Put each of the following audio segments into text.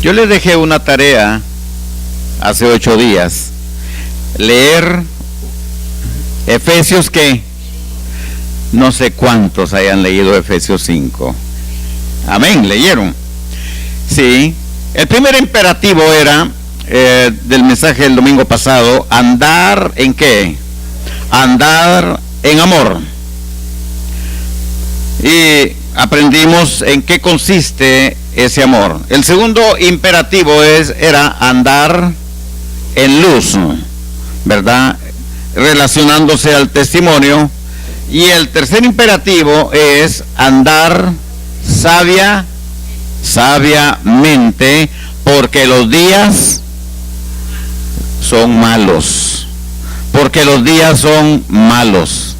Yo les dejé una tarea hace 8 días, leer Efesios, que no sé cuántos hayan leído Efesios 5. Amén, ¿leyeron? Sí. El primer imperativo era, del mensaje del domingo pasado, andar en ¿qué? Andar en amor. Y aprendimos en qué consiste ese amor. El segundo imperativo era andar en luz, ¿verdad? Relacionándose al testimonio. Y el tercer imperativo es andar sabiamente, porque los días son malos. Porque los días son malos.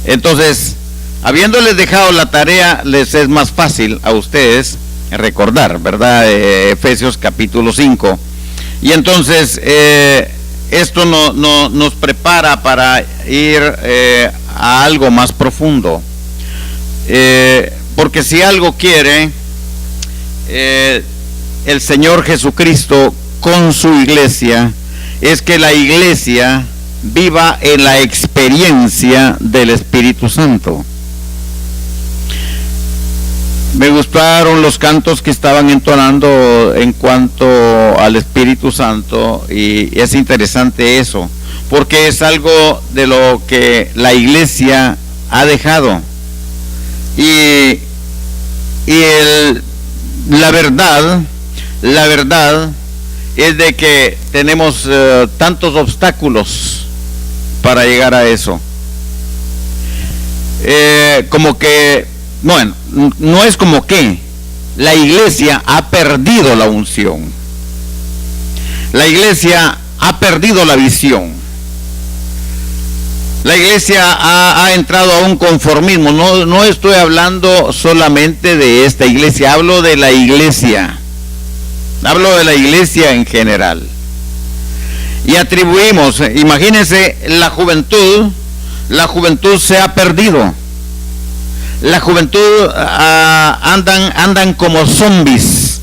Entonces, habiéndoles dejado la tarea, les es más fácil a ustedes recordar, ¿verdad? Efesios capítulo 5. Y entonces, esto nos prepara para ir a algo más profundo. Porque si algo quiere el Señor Jesucristo con su iglesia, es que la iglesia viva en la experiencia del Espíritu Santo. Me gustaron los cantos que estaban entonando en cuanto al Espíritu Santo, y es interesante eso, porque es algo de lo que la iglesia ha dejado. Y la verdad es de que tenemos tantos obstáculos para llegar a eso. Como que, bueno, no es como que la iglesia ha perdido la unción. La iglesia ha perdido la visión. La iglesia ha entrado a un conformismo. No estoy hablando solamente de esta iglesia, hablo de la iglesia. Hablo de la iglesia en general. Y atribuimos, imagínense, la juventud se ha perdido. La juventud andan como zombies.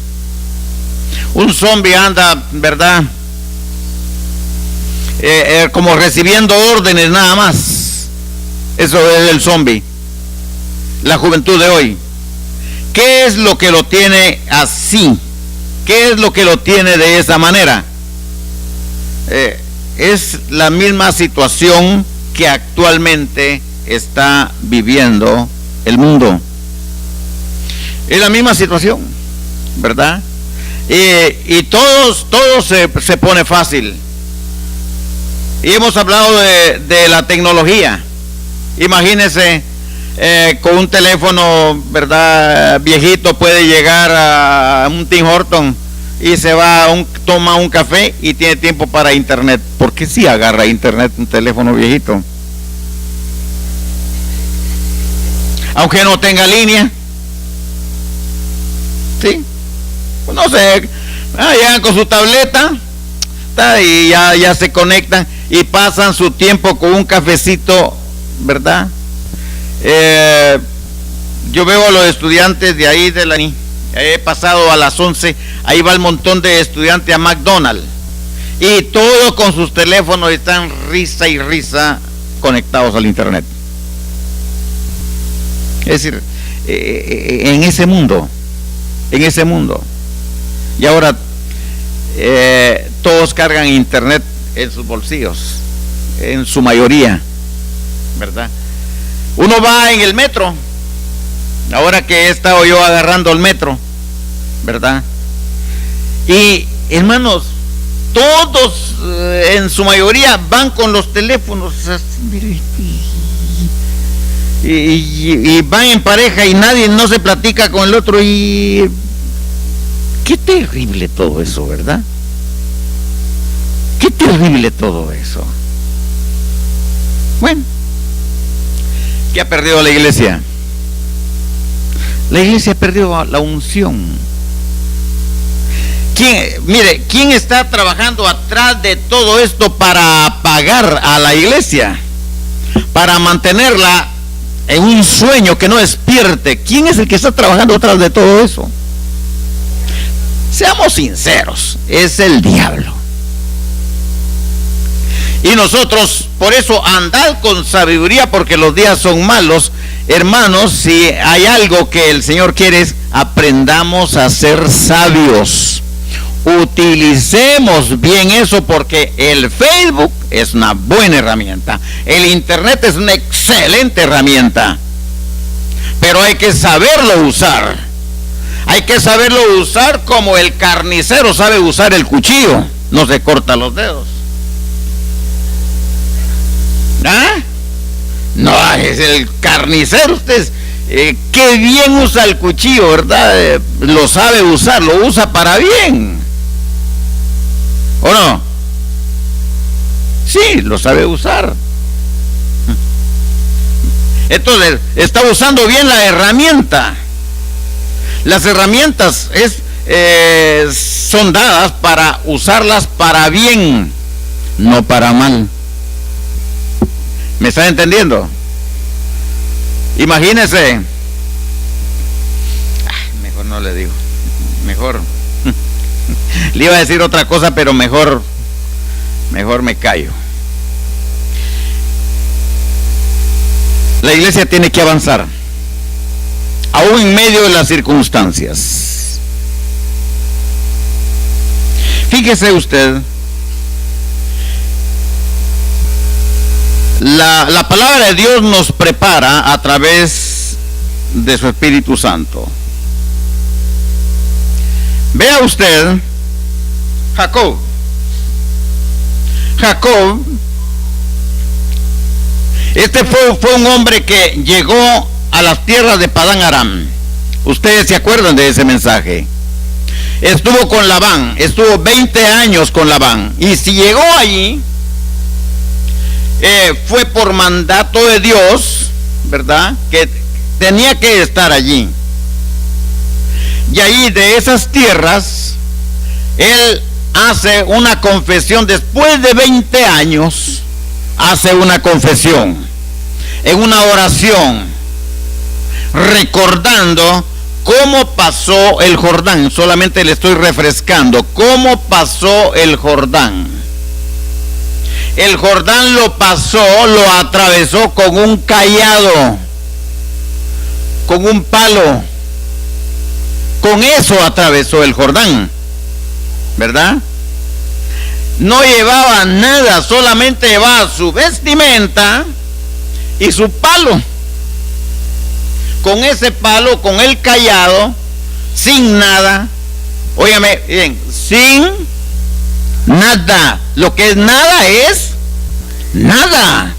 Un zombie anda, ¿verdad? Como recibiendo órdenes nada más. Eso es el zombie. La juventud de hoy. ¿Qué es lo que lo tiene así? ¿Qué es lo que lo tiene de esa manera? Es la misma situación que actualmente está viviendo el mundo. Es la misma situación, ¿verdad? Y todo se pone fácil. Y hemos hablado de la tecnología. Imagínense, con un teléfono, ¿verdad?, viejito, puede llegar a un Tim Horton y se va toma un café y tiene tiempo para internet. ¿Por qué sí agarra internet un teléfono viejito? Aunque no tenga línea. ¿Sí? Pues no sé, llegan con su tableta y ya se conectan y pasan su tiempo con un cafecito, ¿verdad? Yo veo a los estudiantes de ahí he pasado a las 11, ahí va el montón de estudiantes a McDonald's, y todos con sus teléfonos están risa y risa conectados al internet. Es decir, en ese mundo, y ahora todos cargan internet en sus bolsillos, en su mayoría, ¿verdad? Uno va en el metro, ahora que he estado yo agarrando el metro, ¿verdad? Y hermanos, todos en su mayoría van con los teléfonos así, mire, y van en pareja y nadie no se platica con el otro, y qué terrible todo eso, ¿verdad? Qué terrible todo eso. Bueno, ¿qué ha perdido la iglesia? La iglesia ha perdido la unción. ¿Quién está trabajando atrás de todo esto para apagar a la iglesia? Para mantenerla en un sueño que no despierte. ¿Quién es el que está trabajando atrás de todo eso? Seamos sinceros, es el diablo. Y nosotros, por eso, andad con sabiduría, porque los días son malos. Hermanos, si hay algo que el Señor quiere es aprendamos a ser sabios. Utilicemos bien eso, porque el Facebook es una buena herramienta. El Internet es una excelente herramienta. Pero hay que saberlo usar. Hay que saberlo usar como el carnicero sabe usar el cuchillo. No se corta los dedos. ¿Ah? No, es el carnicero. Usted qué bien usa el cuchillo, ¿verdad? Lo sabe usar, lo usa para bien. ¿O no? Sí, lo sabe usar. Entonces, está usando bien la herramienta. Las herramientas son dadas para usarlas para bien, no para mal. ¿Me está entendiendo? Imagínese. Mejor no le digo. Mejor. Le iba a decir otra cosa, pero mejor me callo. La iglesia tiene que avanzar, aún en medio de las circunstancias. Fíjese usted, la palabra de Dios nos prepara a través de su Espíritu Santo. Vea usted, Jacob, este fue un hombre que llegó a las tierras de Padán Aram. Ustedes se acuerdan de ese mensaje. Estuvo con Labán, estuvo 20 años con Labán. Y si llegó allí, fue por mandato de Dios, ¿verdad? Que tenía que estar allí. Y ahí de esas tierras, él hace una confesión. Después de 20 años, hace una confesión en una oración, recordando cómo pasó el Jordán. Solamente le estoy refrescando cómo pasó el Jordán. El Jordán lo pasó, lo atravesó con un cayado, con un palo. Con eso atravesó el Jordán, ¿verdad? No llevaba nada, solamente llevaba su vestimenta y su palo. Con ese palo, con el cayado, sin nada, óigame bien, sin nada. Lo que es nada es nada.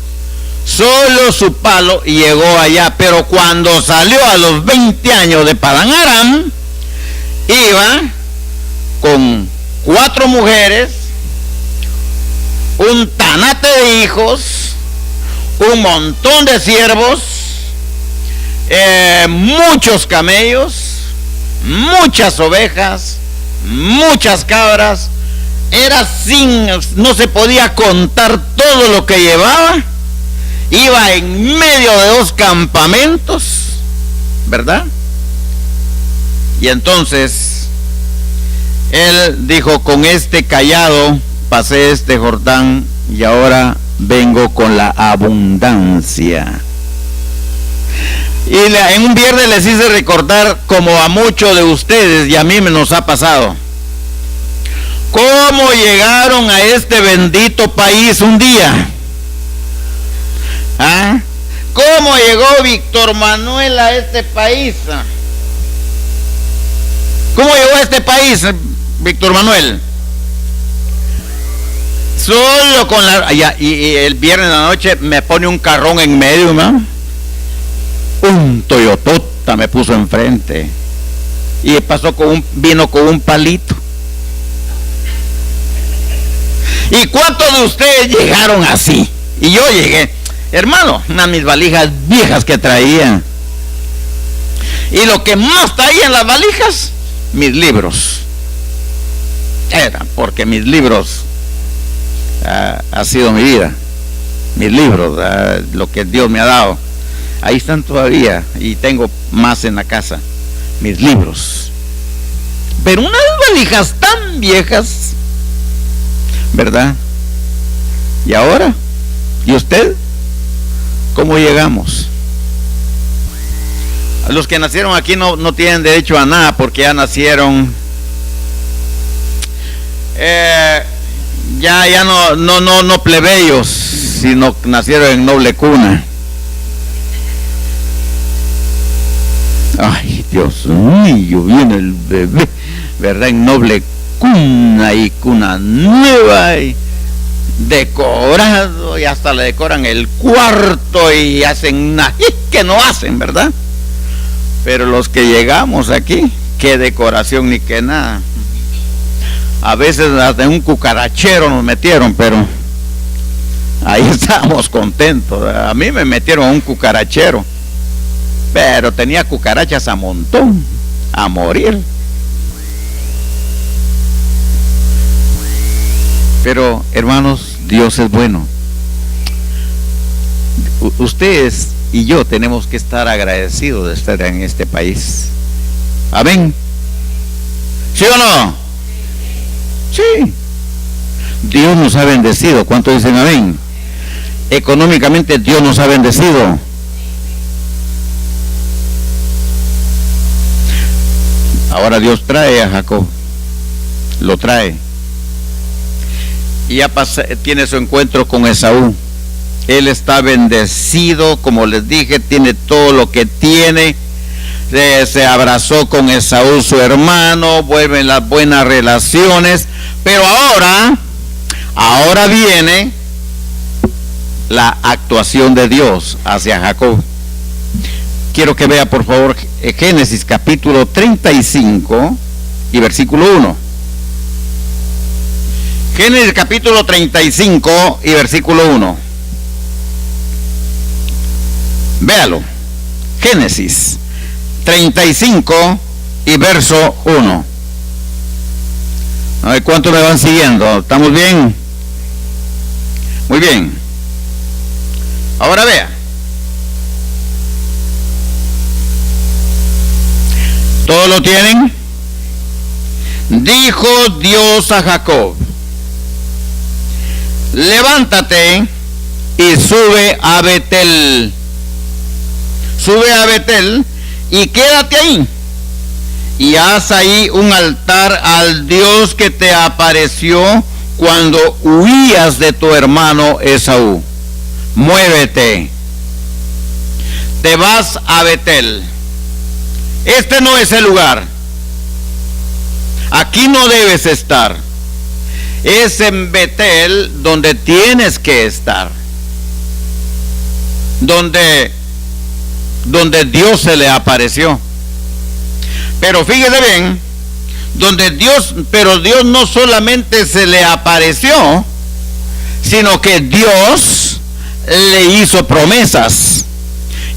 Solo su palo, y llegó allá. Pero cuando salió a los 20 años de Padán Aram, iba con 4 mujeres, un tanate de hijos, un montón de siervos, muchos camellos, muchas ovejas, muchas cabras. No se podía contar todo lo que llevaba. Iba en medio de 2 campamentos, ¿verdad? Y entonces él dijo: con este cayado pasé este Jordán y ahora vengo con la abundancia. Y en un viernes les hice recordar, como a muchos de ustedes y a mí me nos ha pasado, cómo llegaron a este bendito país un día. ¿Ah? ¿Cómo llegó Víctor Manuel a este país? ¿Cómo llegó a este país Víctor Manuel? Solo con la... Y el viernes de la noche me pone un carrón en medio, ¿no? Un Toyotota me puso enfrente. Y vino con un palito. ¿Y cuántos de ustedes llegaron así? Y yo llegué, hermano, unas mis valijas viejas que traía. Y lo que más traía en las valijas, mis libros. Era porque mis libros ha sido mi vida. Mis libros, lo que Dios me ha dado, ahí están todavía. Y tengo más en la casa. Mis libros. pero unas valijas tan viejas, ¿verdad? ¿Y ahora? ¿Y usted? ¿Cómo llegamos? Los que nacieron aquí no tienen derecho a nada porque ya nacieron, ya no plebeyos, sino nacieron en noble cuna. Ay, Dios mío, viene el bebé, ¿verdad? En noble cuna y cuna nueva y decorado, y hasta le decoran el cuarto y hacen nada que no hacen, ¿verdad? Pero los que llegamos aquí, qué decoración ni qué nada. A veces hasta en un cucarachero nos metieron, pero ahí estábamos contentos. A mí me metieron a un cucarachero, pero tenía cucarachas a montón, a morir. Pero hermanos, Dios es bueno. Ustedes y yo tenemos que estar agradecidos de estar en este país. Amén. ¿Sí o no? Sí. Dios nos ha bendecido. ¿Cuántos dicen amén? Económicamente Dios nos ha bendecido. Ahora Dios trae a Jacob. Lo trae. Y ya tiene su encuentro con Esaú. Él está bendecido, como les dije, tiene todo lo que tiene. Se abrazó con Esaú, su hermano, vuelven las buenas relaciones. Pero ahora viene la actuación de Dios hacia Jacob. Quiero que vea, por favor, Génesis capítulo 35 y versículo 1. Génesis capítulo 35 y versículo 1. Véalo. Génesis 35 y verso 1. A ver cuánto me van siguiendo. ¿Estamos bien? Muy bien. Ahora vea. ¿Todos lo tienen? Dijo Dios a Jacob: levántate y sube a Betel. Sube a Betel y quédate ahí. Y haz ahí un altar al Dios que te apareció cuando huías de tu hermano Esaú. Muévete. Te vas a Betel. Este no es el lugar. Aquí no debes estar. Es en Betel donde tienes que estar. Donde Dios se le apareció. Pero fíjese bien, pero Dios no solamente se le apareció, sino que Dios le hizo promesas.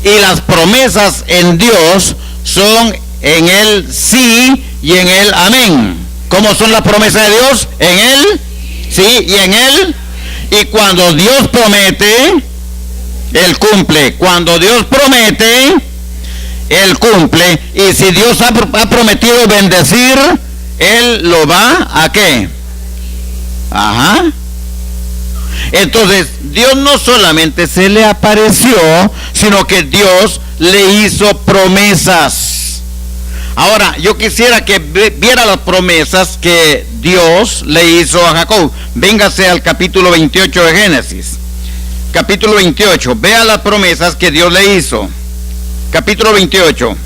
Y las promesas en Dios son en el sí y en el amén. ¿Cómo son las promesas de Dios? En él, sí, y en él. Y cuando Dios promete, Él cumple. Cuando Dios promete, Él cumple. Y si Dios ha prometido bendecir, Él lo va a ¿qué? Ajá. Entonces, Dios no solamente se le apareció, sino que Dios le hizo promesas. Ahora, yo quisiera que viera las promesas que Dios le hizo a Jacob. Véngase al capítulo 28 de Génesis. Capítulo 28, vea las promesas que Dios le hizo. Capítulo 28.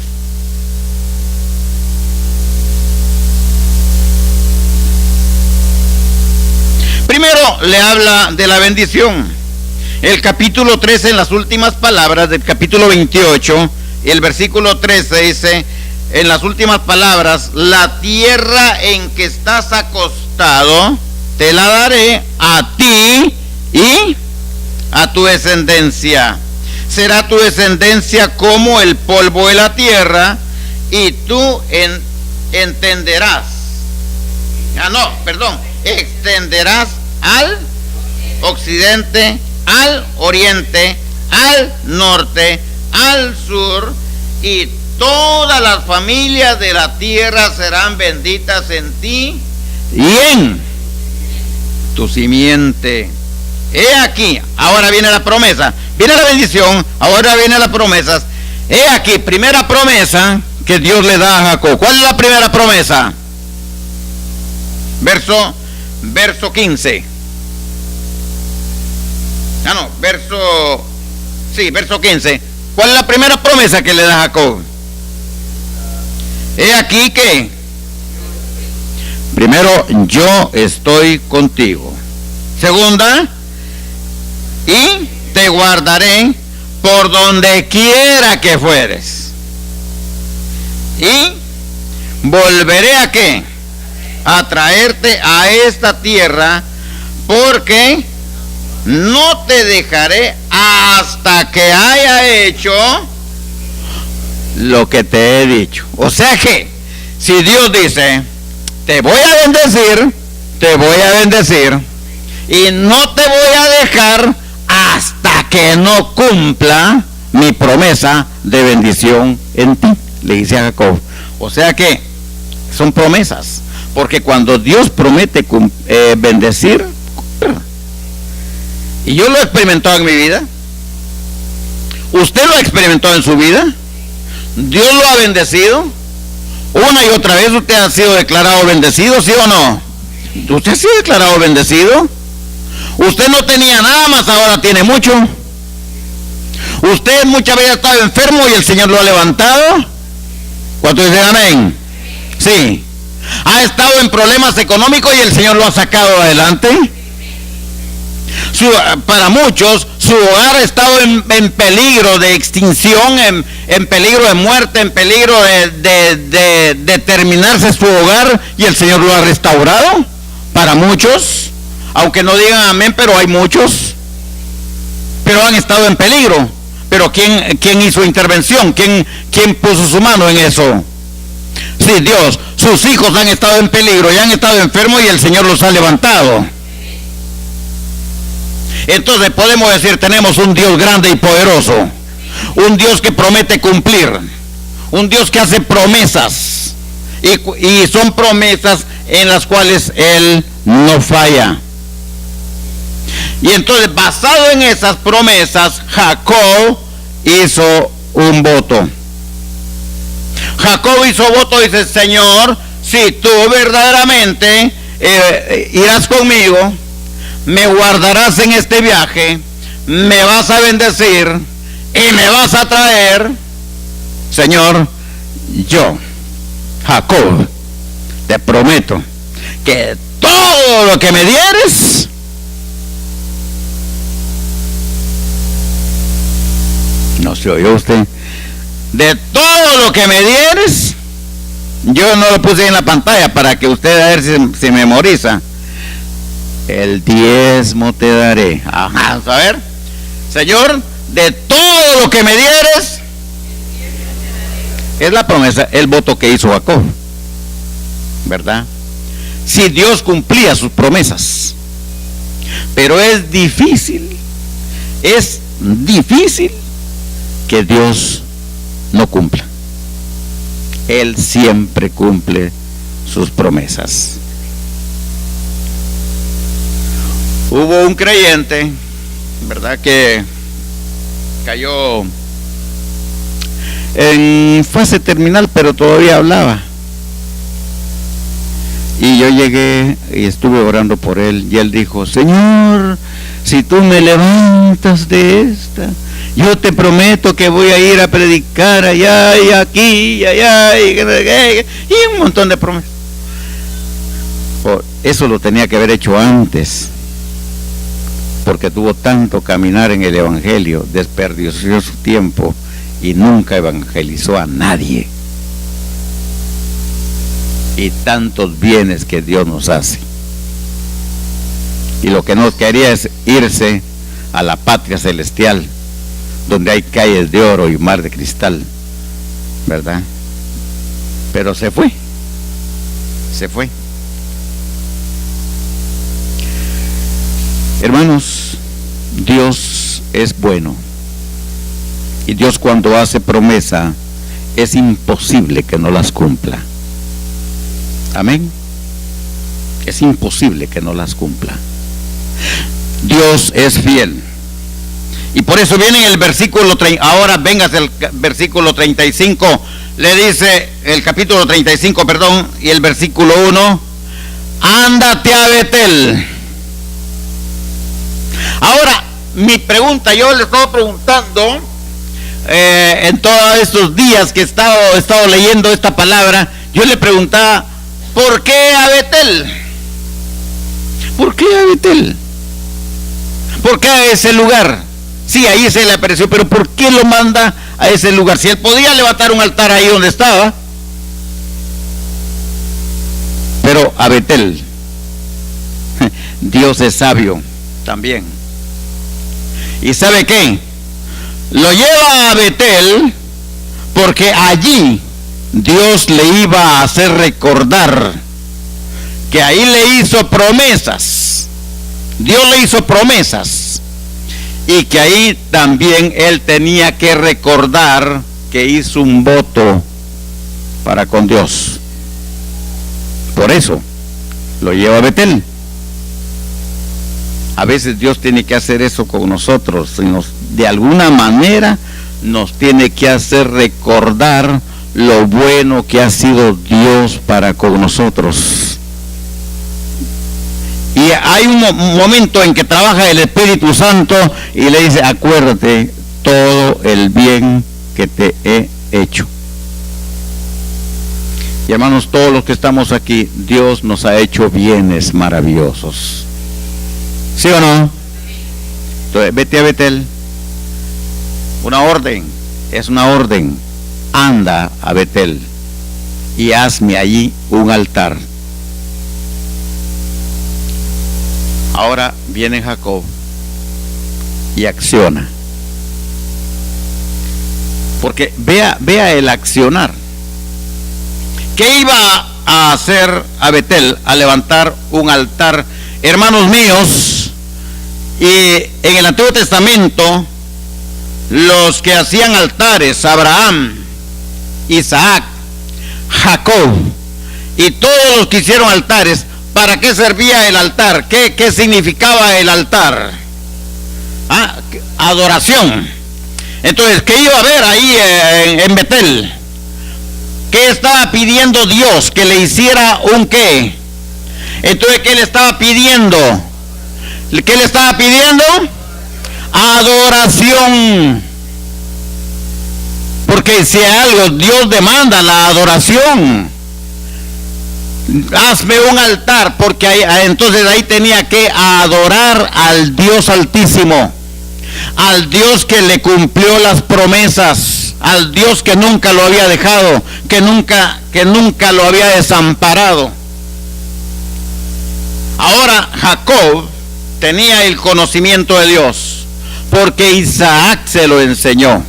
Primero le habla de la bendición. El capítulo 13, en las últimas palabras del capítulo 28, el versículo 13 dice, en las últimas palabras: la tierra en que estás acostado te la daré a ti y a tu descendencia. Será tu descendencia como el polvo de la tierra, y tú entenderás. Extenderás al occidente, al oriente, al norte, al sur, y todas las familias de la tierra serán benditas en ti y en tu simiente. He aquí, ahora viene la promesa, viene la bendición, ahora viene las promesas. He aquí, primera promesa que Dios le da a Jacob. ¿Cuál es la primera promesa? Verso 15. Verso 15. ¿Cuál es la primera promesa que le da a Jacob? He aquí que, primero, yo estoy contigo. Segunda, y te guardaré por donde quiera que fueres. Y volveré a ¿qué? A traerte a esta tierra, porque no te dejaré hasta que haya hecho lo que te he dicho. O sea que, si Dios dice, te voy a bendecir, y no te voy a dejar hasta que no cumpla mi promesa de bendición en ti, le dice a Jacob. O sea que son promesas, porque cuando Dios promete bendecir, y yo lo he experimentado en mi vida, usted lo ha experimentado en su vida, Dios lo ha bendecido, una y otra vez usted ha sido declarado bendecido, ¿sí o no? ¿Usted ha sido declarado bendecido? Usted no tenía nada más, ahora tiene mucho. Usted muchas veces ha estado enfermo y el Señor lo ha levantado. ¿Cuántos dicen amén? Sí. Ha estado en problemas económicos y el Señor lo ha sacado adelante. Para muchos, su hogar ha estado en peligro de extinción, en peligro de muerte, en peligro de terminarse su hogar, y el Señor lo ha restaurado. Para muchos, aunque no digan amén, pero hay muchos, pero han estado en peligro. Pero ¿quién hizo intervención? ¿Quién puso su mano en eso? Sí, Dios. Sus hijos han estado en peligro y han estado enfermos y el Señor los ha levantado. Entonces podemos decir, tenemos un Dios grande y poderoso, un Dios que promete cumplir, un Dios que hace promesas, y son promesas en las cuales Él no falla. Y entonces, basado en esas promesas, Jacob hizo un voto. Jacob hizo voto, dice: Señor, si tú verdaderamente irás conmigo, me guardarás en este viaje, me vas a bendecir y me vas a traer, Señor, yo, Jacob, te prometo que todo lo que me dieres, no se oyó usted, de todo lo que me dieres, yo no lo puse en la pantalla para que usted a ver si se memoriza. El diezmo te daré. Ajá, a ver, Señor, de todo lo que me dieres, es la promesa, el voto que hizo Jacob, ¿verdad? Si Dios cumplía sus promesas, pero es difícil que Dios no cumpla. Él siempre cumple sus promesas. Hubo un creyente, ¿verdad?, que cayó en fase terminal, pero todavía hablaba. Y yo llegué y estuve orando por él, y él dijo: Señor, si tú me levantas de esta, yo te prometo que voy a ir a predicar allá y aquí y allá y un montón de promesas. Eso lo tenía que haber hecho antes, porque tuvo tanto caminar en el evangelio, desperdició su tiempo y nunca evangelizó a nadie. Y tantos bienes que Dios nos hace, y lo que no quería es irse a la patria celestial, donde hay calles de oro y mar de cristal, ¿verdad? Pero se fue. Hermanos, Dios es bueno, y Dios, cuando hace promesa, es imposible que no las cumpla. Amén. Es imposible que no las cumpla. Dios es fiel. Y por eso viene en el versículo 30. Ahora vengas el versículo 35. Le dice el capítulo 35, perdón, y el versículo 1. Ándate a Betel. Ahora, mi pregunta, yo le estaba preguntando en todos estos días que he estado leyendo esta palabra, yo le preguntaba, ¿por qué a Betel? ¿Por qué a Betel? ¿Por qué a ese lugar? Sí, ahí se le apareció, pero ¿por qué lo manda a ese lugar? Si él podía levantar un altar ahí donde estaba. Pero a Betel, Dios es sabio también. ¿Y sabe qué? Lo lleva a Betel porque allí Dios le iba a hacer recordar que ahí le hizo promesas. Dios le hizo promesas. Y que ahí también él tenía que recordar que hizo un voto para con Dios. Por eso lo lleva a Betel. A veces Dios tiene que hacer eso con nosotros. De alguna manera nos tiene que hacer recordar lo bueno que ha sido Dios para con nosotros. Y hay un momento en que trabaja el Espíritu Santo y le dice, acuérdate todo el bien que te he hecho. Y hermanos, todos los que estamos aquí, Dios nos ha hecho bienes maravillosos. ¿Sí o no? Entonces, vete a Betel. Una orden, es una orden. Anda a Betel y hazme allí un altar. Ahora viene Jacob y acciona. Porque vea el accionar. ¿Qué iba a hacer a Betel? A levantar un altar. Hermanos míos, y en el Antiguo Testamento, los que hacían altares, Abraham, Isaac, Jacob, y todos los que hicieron altares, ¿para qué servía el altar? ¿Qué significaba el altar? Adoración. Entonces, ¿qué iba a haber ahí en Betel? ¿Qué estaba pidiendo Dios? Que le hiciera un qué. Entonces, ¿qué le estaba pidiendo? ¿Qué le estaba pidiendo? Adoración. Porque si algo Dios demanda, la adoración. Hazme un altar, porque entonces ahí tenía que adorar al Dios Altísimo, al Dios que le cumplió las promesas, al Dios que nunca lo había dejado, que nunca lo había desamparado. Ahora Jacob tenía el conocimiento de Dios, porque Isaac se lo enseñó.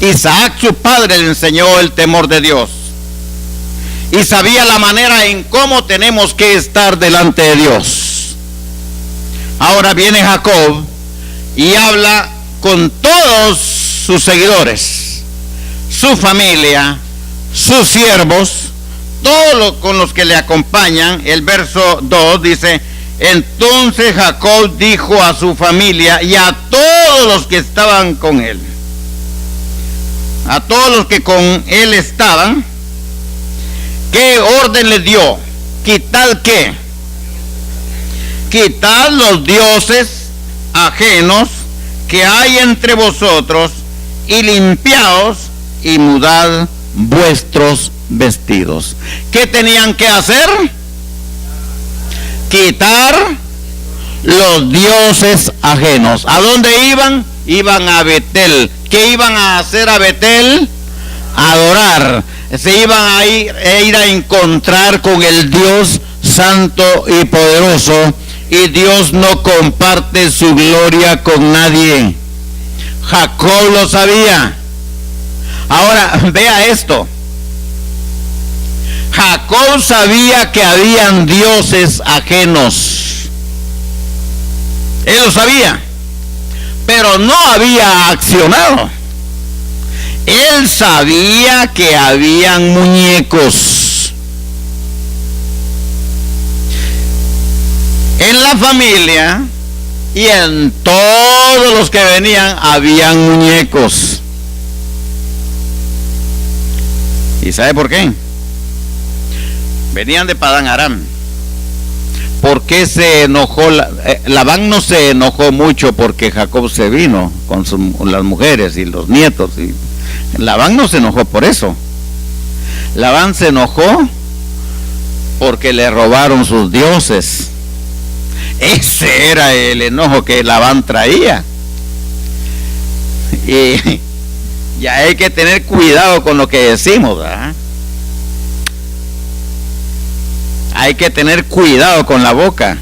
Isaac, su padre, le enseñó el temor de Dios. Y sabía la manera en cómo tenemos que estar delante de Dios. Ahora viene Jacob y habla con todos sus seguidores, su familia, sus siervos, todos con los que le acompañan. El verso 2 dice, entonces Jacob dijo a su familia y a todos los que estaban con él, a todos los que con él estaban, ¿qué orden les dio? Quitad qué. Quitad los dioses ajenos que hay entre vosotros y limpiaos y mudad vuestros vestidos. ¿Qué tenían que hacer? Quitar los dioses ajenos. ¿A dónde iban? Iban a Betel. ¿Qué iban a hacer a Betel? Adorar. Se iban a ir a encontrar con el Dios santo y poderoso, y Dios no comparte su gloria con nadie. Jacob lo sabía. Ahora vea esto. Jacob sabía que habían dioses ajenos. Él lo sabía, pero no había accionado. Él sabía que habían muñecos en la familia, y en todos los que venían habían muñecos. ¿Y sabe por qué? Venían de Padán Aram. ¿Por qué se enojó? Labán no se enojó mucho porque Jacob se vino con las mujeres y los nietos. Y Labán no se enojó por eso. Labán se enojó porque le robaron sus dioses. Ese era el enojo que Labán traía. Y ya hay que tener cuidado con lo que decimos, ¿verdad? Hay que tener cuidado con la boca.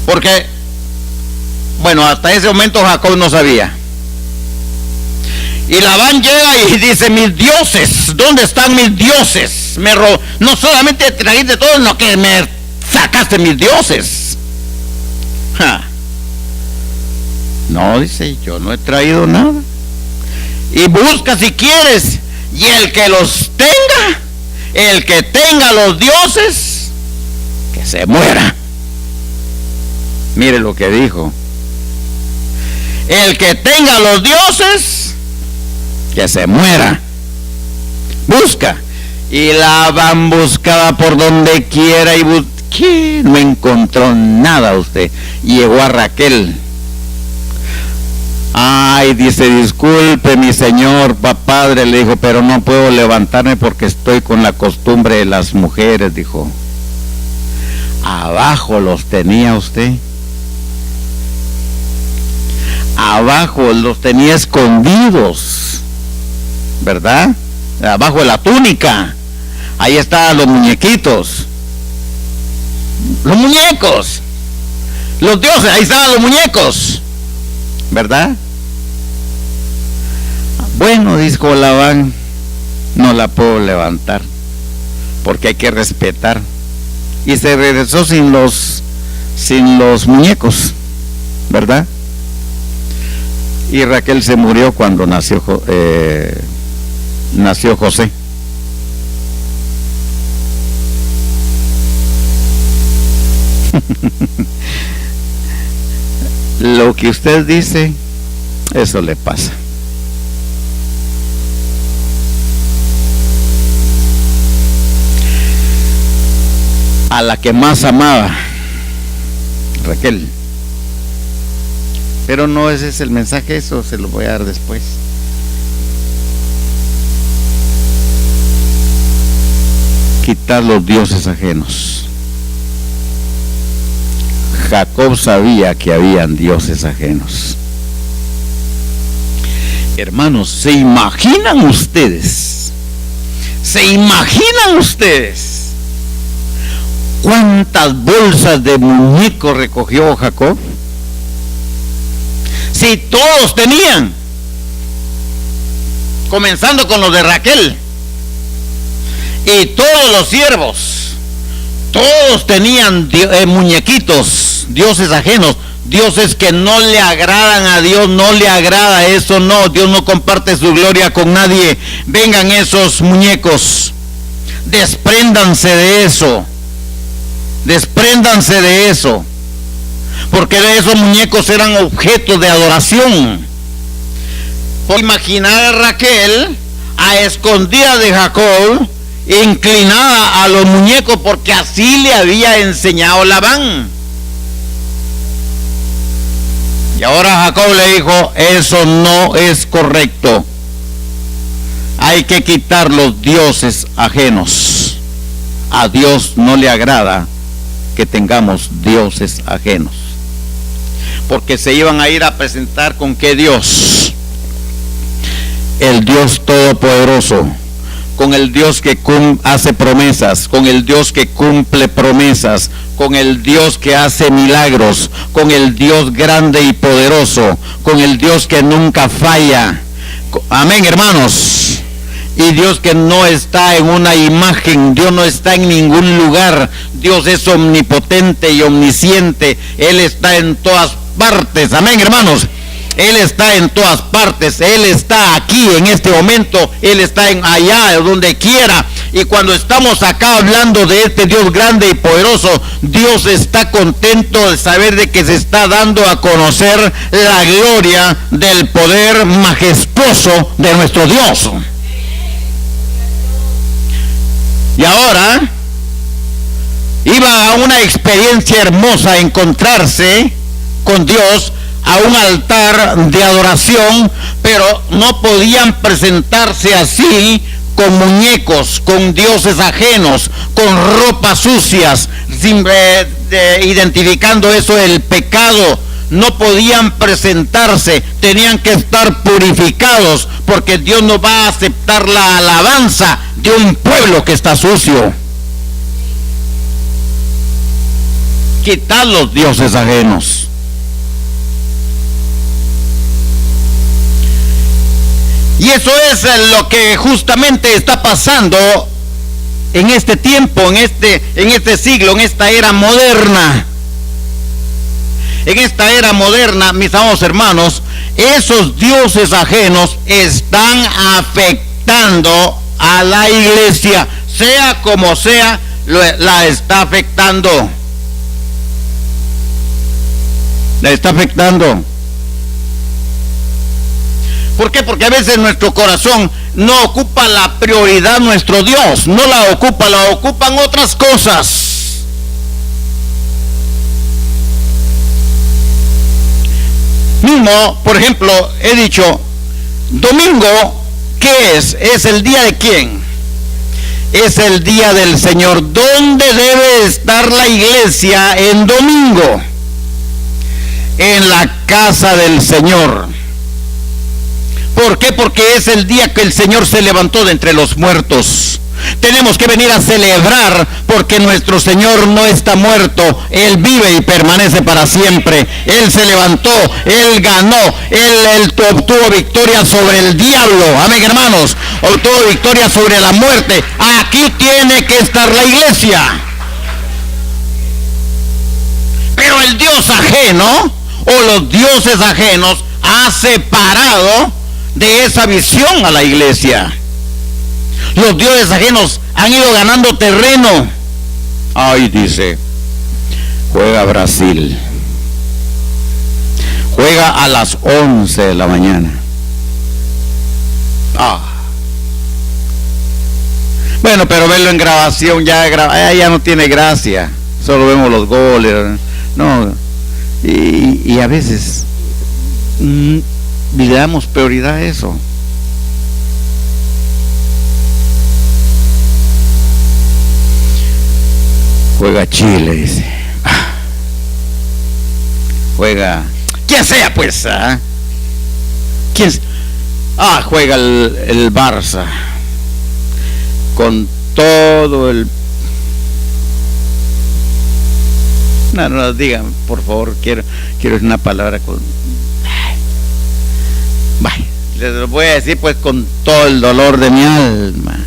Porque, bueno, hasta ese momento Jacob no sabía. Y Labán llega y dice: mis dioses, ¿dónde están mis dioses? No solamente trajiste todo, sino que me sacaste mis dioses. No, dice, yo no he traído nada. Y busca si quieres, y el que los tenga, el que tenga los dioses, que se muera. Mire lo que dijo: el que tenga los dioses, que se muera. Busca. Y Labán buscaba por donde quiera y no encontró nada usted. Llegó a Raquel. Ay, dice, disculpe mi señor, padre, le dijo, pero no puedo levantarme porque estoy con la costumbre de las mujeres, dijo. Abajo los tenía usted. Abajo los tenía escondidos, ¿verdad? Abajo de la túnica. Ahí estaban los muñequitos. Los muñecos. Los dioses, ahí estaban los muñecos, ¿verdad? Bueno, dijo Labán, no la puedo levantar porque hay que respetar. Y se regresó sin los muñecos, ¿verdad? Y Raquel se murió cuando nació José. Lo que usted dice, eso le pasa. A la que más amaba, Raquel. Pero no ese es el mensaje, eso se lo voy a dar después. Quitar los dioses ajenos. Jacob sabía que habían dioses ajenos. Hermanos, ¿se imaginan ustedes? ¿Cuántas bolsas de muñecos recogió Jacob? Si todos tenían, comenzando con los de Raquel, y todos los siervos, todos tenían muñequitos, dioses ajenos, dioses que no le agradan a Dios, no le agrada eso, no, Dios no comparte su gloria con nadie. Vengan esos muñecos, despréndanse de eso, porque esos muñecos eran objetos de adoración. Por imaginar a Raquel a escondida de Jacob, inclinada a los muñecos, porque así le había enseñado Labán. Y ahora Jacob le dijo: eso no es correcto. Hay que quitar los dioses ajenos. A Dios no le agrada que tengamos dioses ajenos, porque se iban a ir a presentar con qué Dios, el Dios todopoderoso, con el Dios que hace promesas, con el Dios que cumple promesas, con el Dios que hace milagros, con el Dios grande y poderoso, con el Dios que nunca falla. Amén, hermanos. Y Dios que no está en una imagen, Dios no está en ningún lugar. Dios es omnipotente y omnisciente. Él está en todas partes. Amén, hermanos. Él está en todas partes. Él está aquí en este momento. Él está en allá, donde quiera. Y cuando estamos acá hablando de este Dios grande y poderoso, Dios está contento de saber de que se está dando a conocer la gloria del poder majestuoso de nuestro Dios. Y ahora iba a una experiencia hermosa, encontrarse con Dios a un altar de adoración, pero no podían presentarse así con muñecos, con dioses ajenos, con ropas sucias, identificando eso, el pecado. No podían presentarse, tenían que estar purificados, porque Dios no va a aceptar la alabanza de un pueblo que está sucio. Quitad los dioses ajenos. Y eso es lo que justamente está pasando en este tiempo, en este siglo, en esta era moderna. En esta era moderna, mis amados hermanos, esos dioses ajenos están afectando a la iglesia, sea como sea, la está afectando. La está afectando. ¿Por qué? Porque a veces nuestro corazón no ocupa la prioridad nuestro Dios, no la ocupa, la ocupan otras cosas. Mismo, por ejemplo, he dicho, domingo, ¿qué es? ¿Es el día de quién? Es el día del Señor. ¿Dónde debe estar la iglesia en domingo? En la casa del Señor. ¿Por qué? Porque es el día que el Señor se levantó de entre los muertos. Tenemos que venir a celebrar, porque nuestro Señor no está muerto. Él vive y permanece para siempre. Él se levantó, Él ganó, Él obtuvo victoria sobre el diablo. Amén, hermanos. Obtuvo victoria sobre la muerte. Aquí tiene que estar la iglesia. Pero el Dios ajeno, o los dioses ajenos, ha separado de esa visión a la iglesia. Los dioses ajenos han ido ganando terreno. Ay, dice, juega Brasil, juega a las 11 de la mañana. Bueno, pero verlo en grabación ya no tiene gracia. Solo vemos los goles, no. Y a veces le damos prioridad a eso. Juega Chile, dice. Juega quien sea, pues. ¿Quién? Juega el Barça con todo el... No, digan, por favor, quiero una palabra con... Les lo voy a decir pues con todo el dolor de mi alma.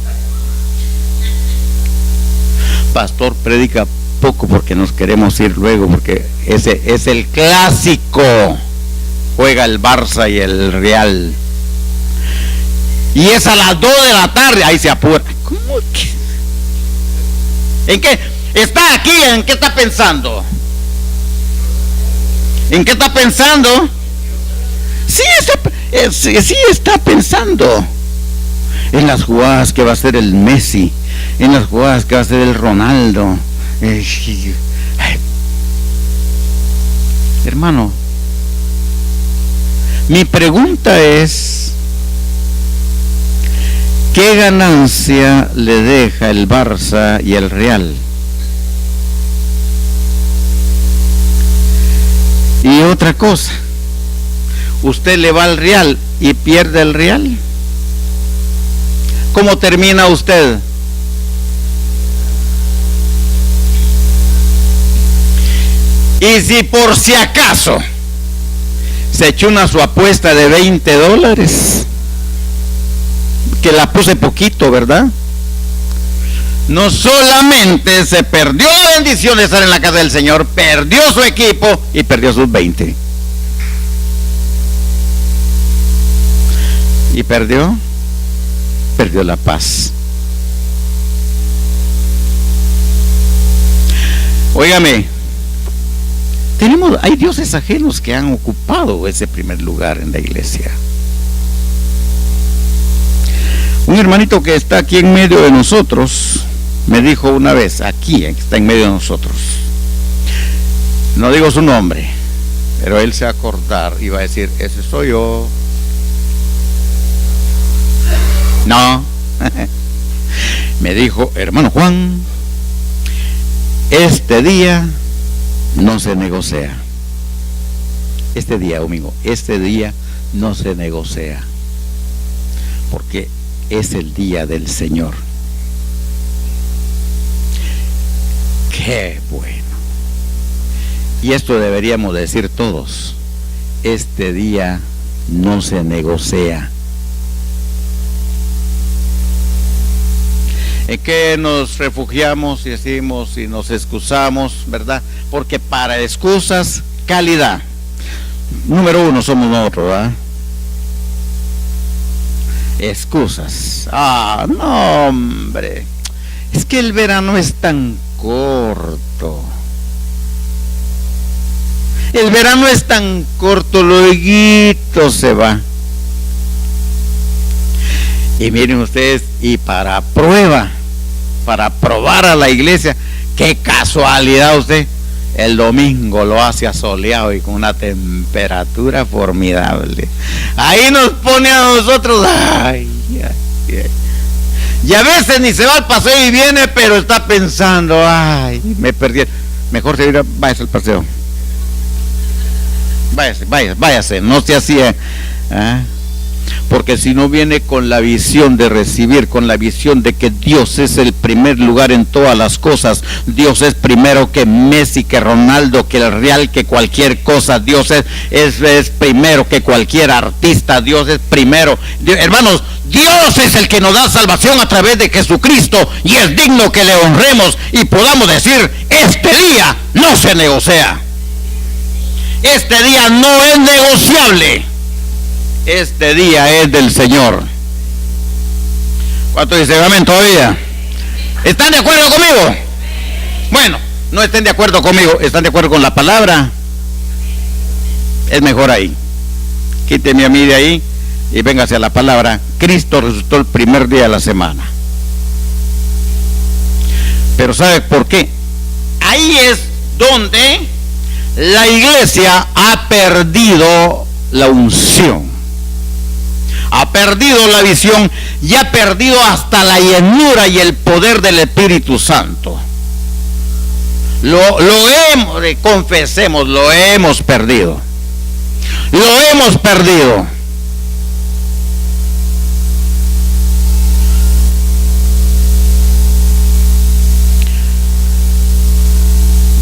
Pastor, predica poco porque nos queremos ir luego, porque ese es el clásico. Juega el Barça y el Real. Y es a las 2 de la tarde, ahí se apura. ¿Cómo que? ¿En qué? ¿Está aquí? ¿En qué está pensando? ¿En qué está pensando? Sí está pensando en las jugadas que va a hacer el Messi, en las jugadas que va a hacer el Ronaldo. Hermano, mi pregunta es, ¿qué ganancia le deja el Barça y el Real? Y otra cosa, usted le va al Real y pierde el Real. ¿Cómo termina usted? Y si por si acaso se echó su apuesta de $20, que la puse poquito, ¿verdad? No solamente se perdió la bendición de estar en la casa del Señor, perdió su equipo y perdió sus 20. Y perdió la paz. Óigame, hay dioses ajenos que han ocupado ese primer lugar en la iglesia. Un hermanito que está aquí en medio de nosotros me dijo una vez, aquí está en medio de nosotros, no digo su nombre, pero él se va a acordar y va a decir, ese soy yo. No. Me dijo, hermano Juan, este día no se negocia. Este día, domingo, este día no se negocia, porque es el día del Señor. Qué bueno. Y esto deberíamos decir todos: este día no se negocia. ¿En qué nos refugiamos y decimos y nos excusamos, verdad? Porque para excusas, calidad. Número uno somos nosotros, ¿verdad? Excusas. Ah, no, hombre. Es que el verano es tan corto. El verano es tan corto, luego se va. Y miren ustedes, y para probar a la iglesia, qué casualidad usted, el domingo lo hace asoleado y con una temperatura formidable. Ahí nos pone a nosotros, ay. Y a veces ni se va al paseo y viene, pero está pensando, ay, me perdí. Mejor se irá, váyase al paseo. Váyase, no se hacía. Porque si no viene con la visión de recibir, con la visión de que Dios es el primer lugar en todas las cosas, Dios es primero que Messi, que Ronaldo, que el Real, que cualquier cosa, Dios es primero que cualquier artista, Dios es primero. Hermanos, Dios es el que nos da salvación a través de Jesucristo, y es digno que le honremos y podamos decir, este día no se negocia. Este día no es negociable. Este día es del Señor. ¿Cuánto dicen amén todavía? ¿Están de acuerdo conmigo? Bueno, no estén de acuerdo conmigo, ¿están de acuerdo con la palabra? Es mejor ahí. Quíteme a mí de ahí y véngase a la palabra. Cristo resucitó el primer día de la semana. Pero ¿sabe por qué? Ahí es donde la iglesia ha perdido la unción, ha perdido la visión y ha perdido hasta la llenura y el poder del Espíritu Santo. Confesemos, lo hemos perdido. Lo hemos perdido.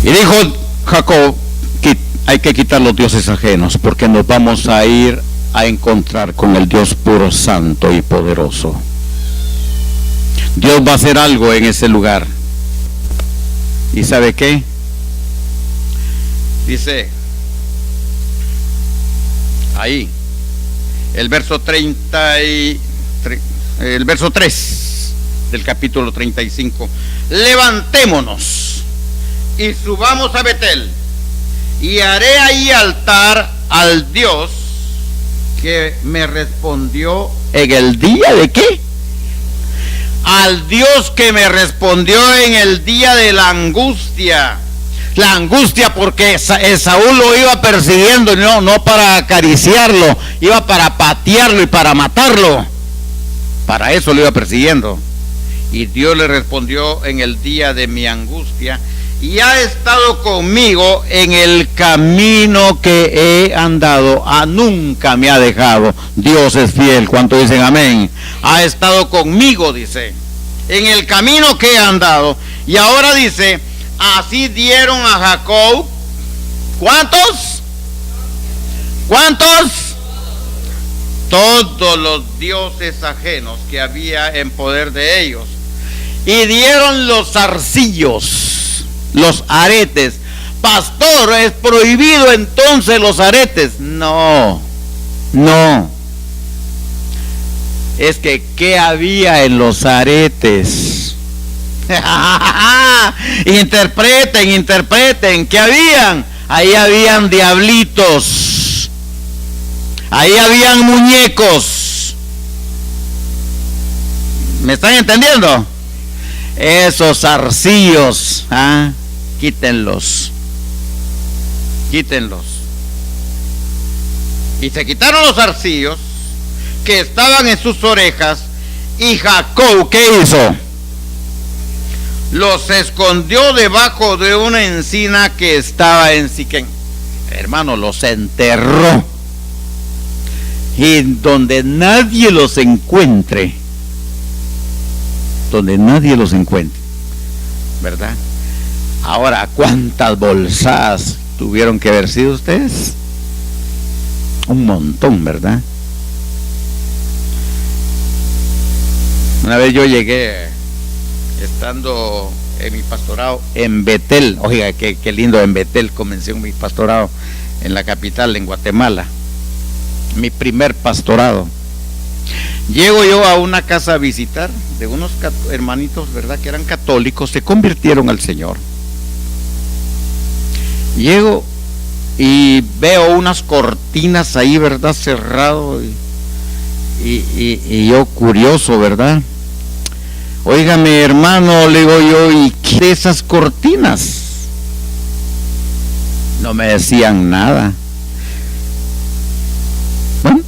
Y dijo Jacob, hay que quitar los dioses ajenos, porque nos vamos a ir a encontrar con el Dios puro, santo y poderoso. Dios va a hacer algo en ese lugar. ¿Y sabe qué? Dice ahí el verso 3 del capítulo 35. Levantémonos y subamos a Betel, y haré ahí altar al Dios que me respondió en el día de ¿qué? Al Dios que me respondió en el día de la angustia. La angustia porque Saúl lo iba persiguiendo, no para acariciarlo, iba para patearlo y para matarlo. Para eso lo iba persiguiendo. Y Dios le respondió en el día de mi angustia, y ha estado conmigo en el camino que he andado, nunca me ha dejado. Dios es fiel. ¿Cuánto dicen amén? Ha estado conmigo, dice, en el camino que he andado. Y ahora dice, así dieron a Jacob, ¿cuántos? Todos los dioses ajenos que había en poder de ellos, y dieron los zarcillos, los aretes. Pastor, ¿es prohibido entonces los aretes? No. es que ¿qué había en los aretes? Interpreten, ¿qué habían? Ahí habían diablitos, ahí habían muñecos. ¿Me están entendiendo? Esos zarcillos, quítenlos. Y se quitaron los zarcillos que estaban en sus orejas, y Jacob, ¿qué hizo? Los escondió debajo de una encina que estaba en Siquén. Hermano, los enterró. Y donde nadie los encuentre, ¿verdad? Ahora, ¿cuántas bolsadas tuvieron que haber sido ustedes? Un montón, ¿verdad? Una vez yo llegué, estando en mi pastorado en Betel. Oiga, qué lindo, en Betel comencé mi pastorado, en la capital, en Guatemala. Mi primer pastorado. Llego yo a una casa a visitar de unos hermanitos, ¿verdad?, que eran católicos, se convirtieron al Señor. Llego y veo unas cortinas ahí, ¿verdad?, cerrado, y yo curioso, ¿verdad? Óigame, hermano, le digo yo, ¿y qué de esas cortinas? No me decían nada. ¿Bueno?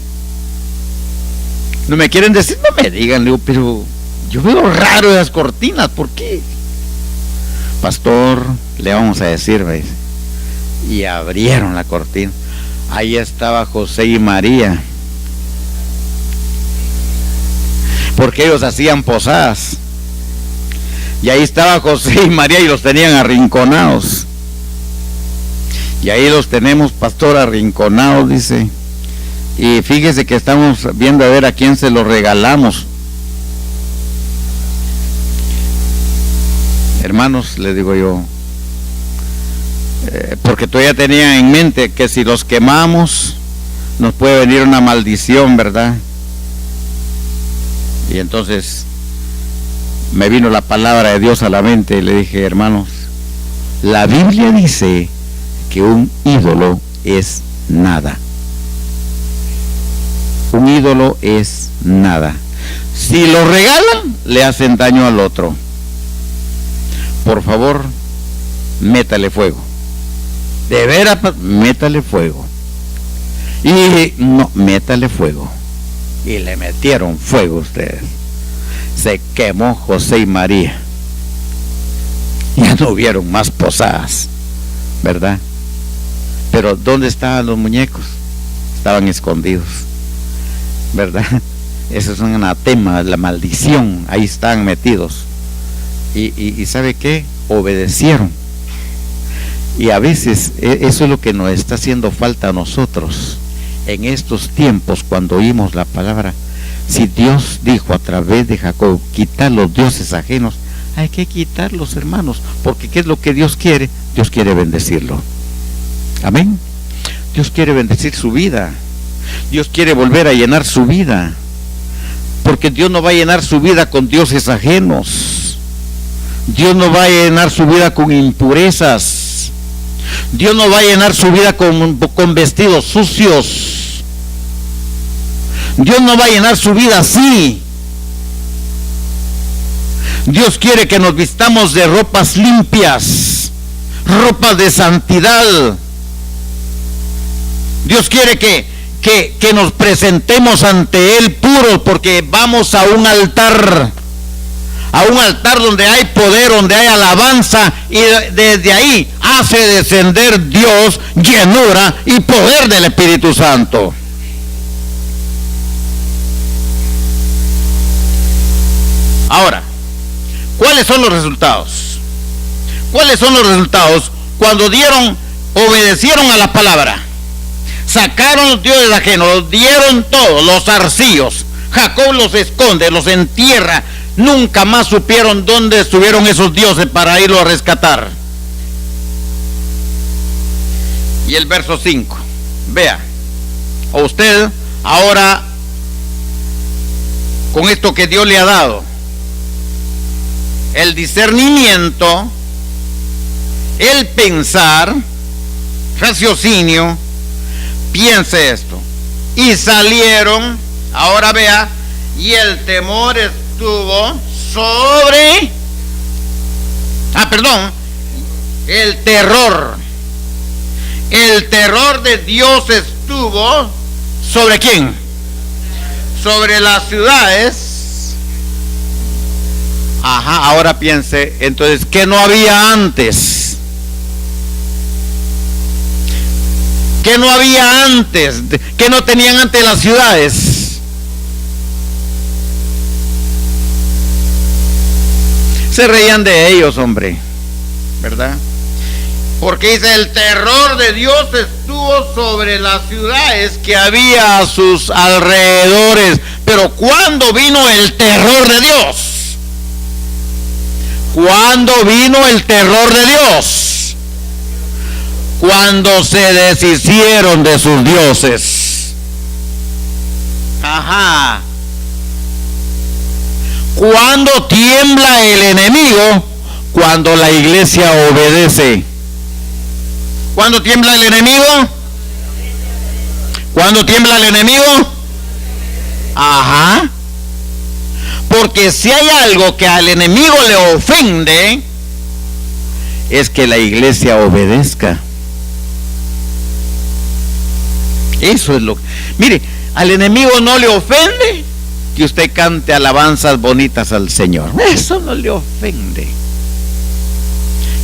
No me quieren decir, no me digan. Le digo, pero yo veo raro esas cortinas, ¿por qué? Pastor, le vamos a decir, ¿ves? Y abrieron la cortina. Ahí estaba José y María, porque ellos hacían posadas. Y ahí estaba José y María y los tenían arrinconados. Y ahí los tenemos, pastor, arrinconados, dice. Y fíjese que estamos viendo a ver a quién se los regalamos. Hermanos, les digo yo, porque todavía tenía en mente que si los quemamos nos puede venir una maldición, ¿verdad? Y entonces me vino la palabra de Dios a la mente y le dije, hermanos, la Biblia dice que un ídolo es nada. Un ídolo es nada. Si lo regalan, le hacen daño al otro. Por favor, métale fuego. De veras, métale fuego. Y no, métale fuego. Y le metieron fuego ustedes. Se quemó José y María. Ya no hubieron más posadas, ¿verdad? Pero ¿dónde estaban los muñecos? Estaban escondidos, ¿verdad? Eso es un anatema, la maldición. Ahí están metidos. Y ¿sabe qué? Obedecieron. Y a veces eso es lo que nos está haciendo falta a nosotros en estos tiempos, cuando oímos la palabra. Si Dios dijo a través de Jacob, quitar los dioses ajenos, hay que quitarlos, hermanos, porque ¿qué es lo que Dios quiere? Dios quiere bendecirlo. Amén. Dios quiere bendecir su vida. Dios quiere volver a llenar su vida, porque Dios no va a llenar su vida con dioses ajenos. Dios no va a llenar su vida con impurezas. Dios no va a llenar su vida con vestidos sucios. Dios no va a llenar su vida así. Dios quiere que nos vistamos de ropas limpias, ropas de santidad. Dios quiere que nos presentemos ante Él puros, porque vamos a un altar donde hay poder, donde hay alabanza, y desde ahí hace descender Dios llenura y poder del Espíritu Santo. Ahora, ¿cuáles son los resultados? ¿Cuáles son los resultados cuando obedecieron a la palabra? Sacaron los dioses ajenos, los dieron todos, los zarcillos. Jacob los esconde, los entierra. Nunca más supieron dónde estuvieron esos dioses para irlo a rescatar. Y el verso 5, vea, usted ahora con esto que Dios le ha dado, el discernimiento, el pensar, raciocinio, piense esto. Y salieron, ahora vea, y el temor estuvo sobre, el terror de Dios estuvo ¿sobre quién? Sobre las ciudades. Ahora piense, entonces, ¿qué no había antes? ¿Qué no había antes? ¿Qué no tenían antes las ciudades? Se reían de ellos, hombre, ¿verdad? Porque dice, el terror de Dios estuvo sobre las ciudades que había a sus alrededores. Pero ¿cuándo vino el terror de Dios? ¿Cuándo vino el terror de Dios? Cuando se deshicieron de sus dioses. ¿Cuándo tiembla el enemigo? Cuando la iglesia obedece. ¿Cuándo tiembla el enemigo? ¿Cuándo tiembla el enemigo? Porque si hay algo que al enemigo le ofende, es que la iglesia obedezca. Eso es lo que... Mire, al enemigo no le ofende que usted cante alabanzas bonitas al Señor. Eso no le ofende.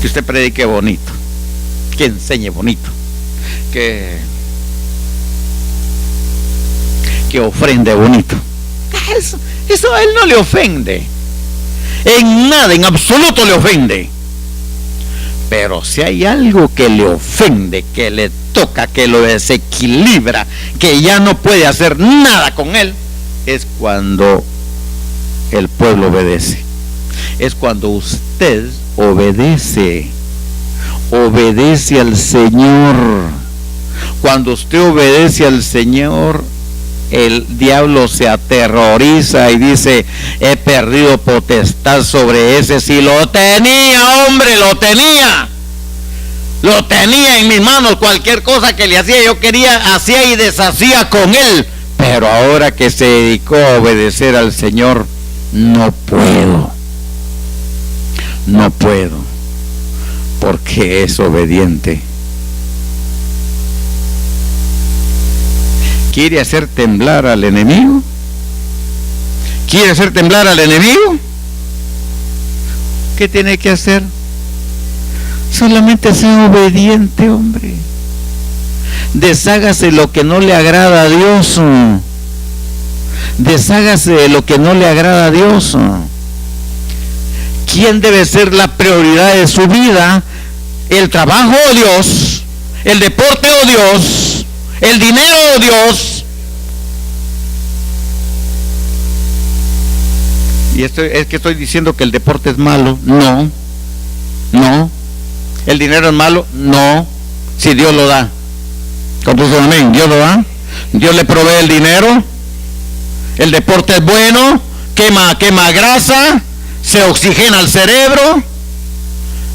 Que usted predique bonito, que enseñe bonito, que ofrende bonito. Eso a él no le ofende. En nada, en absoluto le ofende. Pero si hay algo que le ofende, que le toca, que lo desequilibra, que ya no puede hacer nada con él, es cuando el pueblo obedece. Es cuando usted obedece al Señor. Cuando usted obedece al Señor, el diablo se aterroriza y dice, he perdido potestad sobre ese. Si lo tenía, hombre, lo tenía en mis manos. Cualquier cosa que le hacía, yo quería, hacía y deshacía con él. Pero ahora que se dedicó a obedecer al Señor, no puedo, porque es obediente. ¿Quiere hacer temblar al enemigo? ¿Quiere hacer temblar al enemigo? ¿Qué tiene que hacer? Solamente ser obediente, hombre. Deshágase lo que no le agrada a Dios. Deshágase de lo que no le agrada a Dios. ¿Quién debe ser la prioridad de su vida? ¿El trabajo o Dios? ¿El deporte o Dios? ¿El dinero o Dios? Y esto es que estoy diciendo que el deporte es malo. No. ¿El dinero es malo? No. Si Dios lo da. ¿Cuántos dicen amén? ¿Dios lo da? ¿Dios le provee el dinero? ¿El deporte es bueno? Quema grasa, se oxigena el cerebro.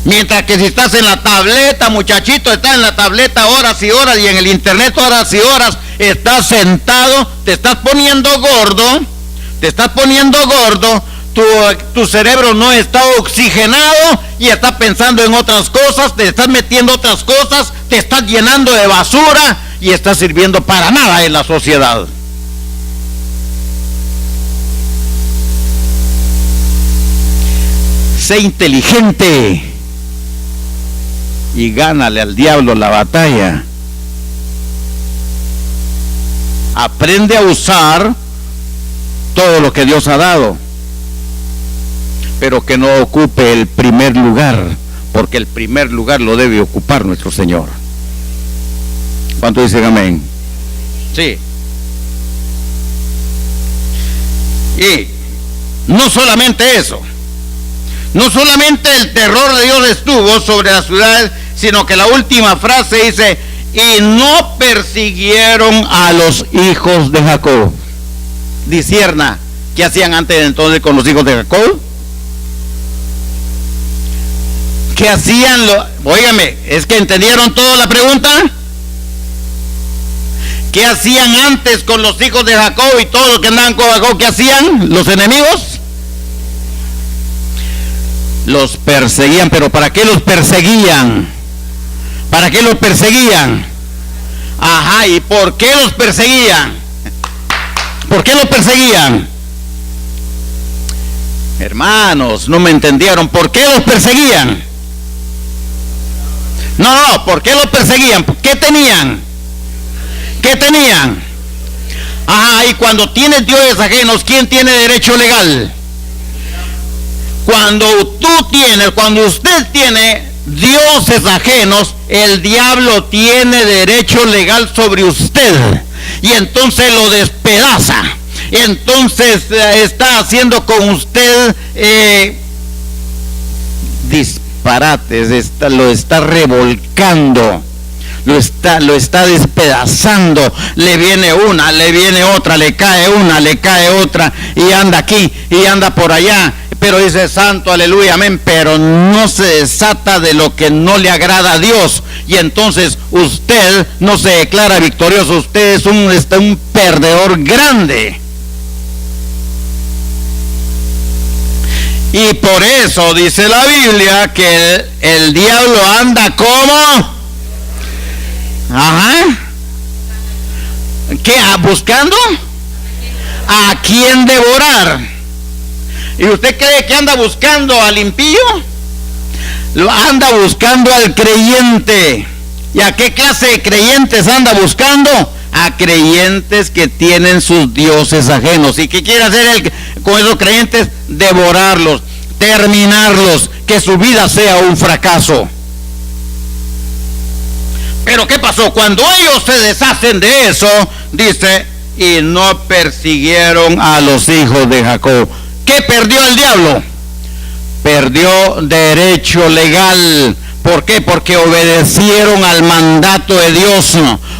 Mientras que si estás en la tableta, muchachito, estás en la tableta horas y horas, y en el internet horas y horas, estás sentado, te estás poniendo gordo, tu cerebro no está oxigenado y estás pensando en otras cosas, te estás metiendo otras cosas, te estás llenando de basura y estás sirviendo para nada en la sociedad. Sé inteligente y gánale al diablo la batalla. Aprende a usar todo lo que Dios ha dado, pero que no ocupe el primer lugar, porque el primer lugar lo debe ocupar nuestro Señor. ¿Cuánto dicen amén? Sí. Y no solamente eso, no solamente el terror de Dios estuvo sobre las ciudades, sino que la última frase dice, y no persiguieron a los hijos de Jacob. Discierna, ¿Qué hacían antes entonces con los hijos de Jacob? ¿Qué hacían? Óigame, ¿es que entendieron toda la pregunta? ¿Qué hacían antes con los hijos de Jacob y todos los que andaban con Jacob? ¿Qué hacían los enemigos? Los perseguían. ¿Pero para qué los perseguían? ¿Para qué los perseguían? Ajá, ¿y por qué los perseguían? ¿Por qué los perseguían? Hermanos, no me entendieron. ¿Por qué los perseguían? No, ¿por qué los perseguían? ¿Qué tenían? ¿Qué tenían? Ajá, y cuando tienes dioses ajenos, ¿quién tiene derecho legal? Cuando usted tiene dioses ajenos, el diablo tiene derecho legal sobre usted. Y entonces lo despedaza. Entonces está haciendo con usted disparates, lo está revolcando, lo está despedazando. Le viene una, le viene otra, le cae una, le cae otra, y anda aquí y anda por allá. Pero dice santo, aleluya, amén, pero no se desata de lo que no le agrada a Dios. Y entonces usted no se declara victorioso, usted es un perdedor grande. Y por eso dice la Biblia que el diablo anda como, ajá, ¿qué? ¿Buscando? ¿A quién devorar? ¿Y usted cree que anda buscando al impío? Lo anda buscando al creyente. ¿Y a qué clase de creyentes anda buscando? A creyentes que tienen sus dioses ajenos. ¿Y qué quiere hacer él con esos creyentes? Devorarlos, terminarlos, que su vida sea un fracaso. Pero ¿qué pasó? Cuando ellos se deshacen de eso, dice, y no persiguieron a los hijos de Jacob. ¿Qué perdió el diablo? Perdió derecho legal. ¿Por qué? Porque obedecieron al mandato de Dios,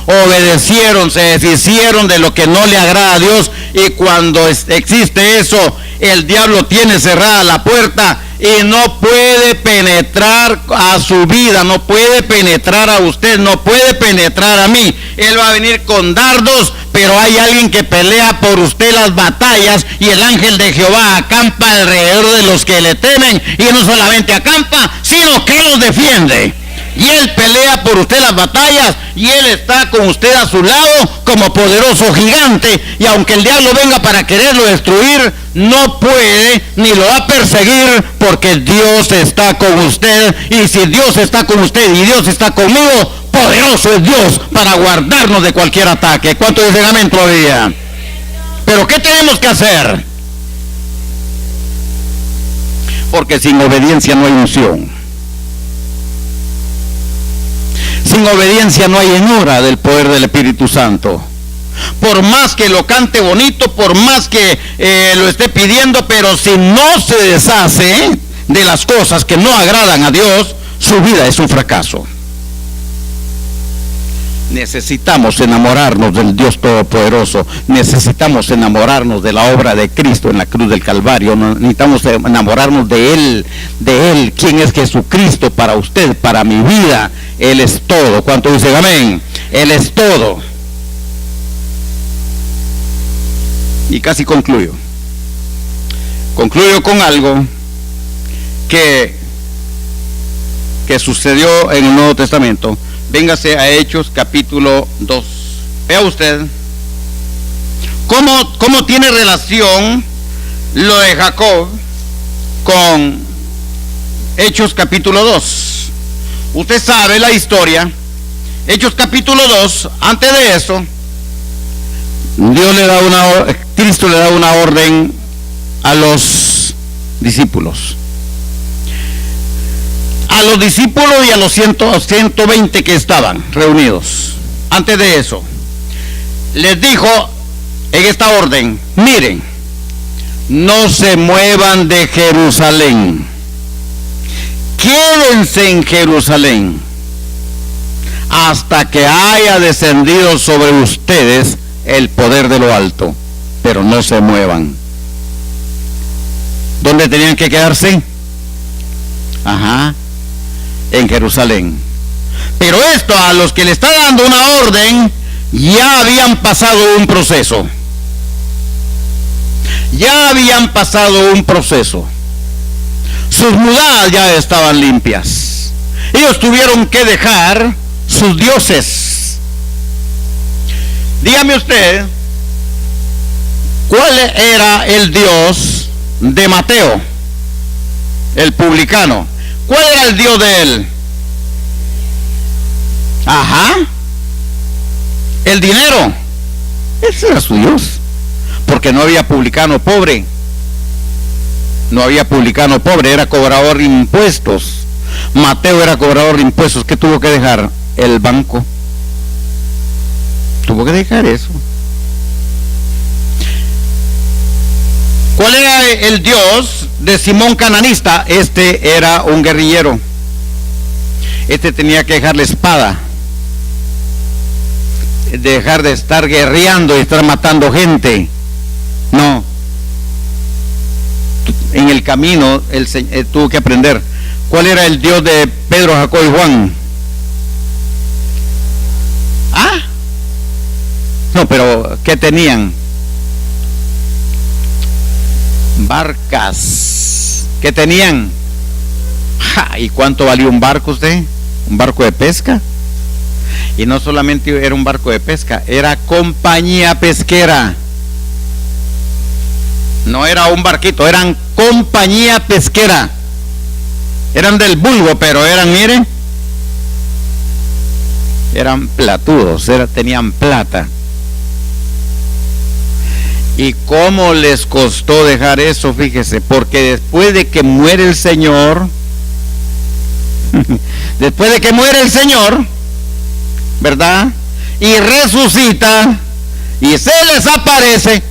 obedecieron, se deshicieron de lo que no le agrada a Dios. Y cuando existe eso, el diablo tiene cerrada la puerta y no puede penetrar a su vida, no puede penetrar a usted, no puede penetrar a mí. Él va a venir con dardos, pero hay alguien que pelea por usted las batallas, y el ángel de Jehová acampa alrededor de los que le temen, y no solamente acampa, sino que los defiende. Y él pelea por usted las batallas, y él está con usted a su lado como poderoso gigante. Y aunque el diablo venga para quererlo destruir, no puede ni lo va a perseguir, porque Dios está con usted. Y si Dios está con usted y Dios está conmigo, poderoso es Dios para guardarnos de cualquier ataque. ¿Cuánto dicen amén todavía? Pero ¿qué tenemos que hacer? Porque sin obediencia no hay unción. Sin obediencia no hay llenura del poder del Espíritu Santo. Por más que lo cante bonito, por más que lo esté pidiendo, pero si no se deshace de las cosas que no agradan a Dios, su vida es un fracaso. Necesitamos enamorarnos del Dios Todopoderoso. Necesitamos enamorarnos de la obra de Cristo en la cruz del Calvario. Necesitamos enamorarnos de Él. ¿Quién es Jesucristo para usted, para mi vida? Él es todo. ¿Cuánto dicen amén? Él es todo. Y casi concluyo. Concluyo con algo que sucedió en el Nuevo Testamento. Véngase a Hechos capítulo 2. Vea usted cómo tiene relación lo de Jacob con Hechos capítulo 2. Usted sabe la historia. Hechos capítulo 2, antes de eso, Cristo le da una orden a los discípulos. A los discípulos y a los 120 que estaban reunidos. Antes de eso, les dijo en esta orden: miren, no se muevan de Jerusalén, quédense en Jerusalén hasta que haya descendido sobre ustedes el poder de lo alto, pero no se muevan. ¿Dónde tenían que quedarse? Ajá, en Jerusalén. Pero esto, a los que le está dando una orden, ya habían pasado un proceso. Ya habían pasado un proceso. Sus mudadas ya estaban limpias. Ellos tuvieron que dejar sus dioses. Dígame usted, ¿cuál era el Dios de Mateo, el publicano? ¿Cuál era el Dios de él? Ajá, el dinero. Ese era su Dios, porque no había publicano pobre. No había publicano pobre, era cobrador de impuestos. Mateo era cobrador de impuestos. ¿Qué tuvo que dejar? El banco. Tuvo que dejar eso. ¿Cuál era el Dios de Simón Cananista? Este era un guerrillero. Este tenía que dejar la espada, dejar de estar guerreando y estar matando gente. No. En el camino él tuvo que aprender. ¿Cuál era el Dios de Pedro, Jacob y Juan? ¿Ah? No, pero ¿qué tenían? Barcas. ¿Qué tenían? ¡Ja! ¿Y cuánto valía un barco usted? ¿Un barco de pesca? Y no solamente era un barco de pesca, era compañía pesquera. No era un barquito, eran compañía pesquera. Eran del vulgo, pero eran, miren, eran platudos, tenían plata. ¿Y cómo les costó dejar eso? Fíjese, porque después de que muere el Señor, después de que muere el Señor, ¿verdad? Y resucita, y se les aparece.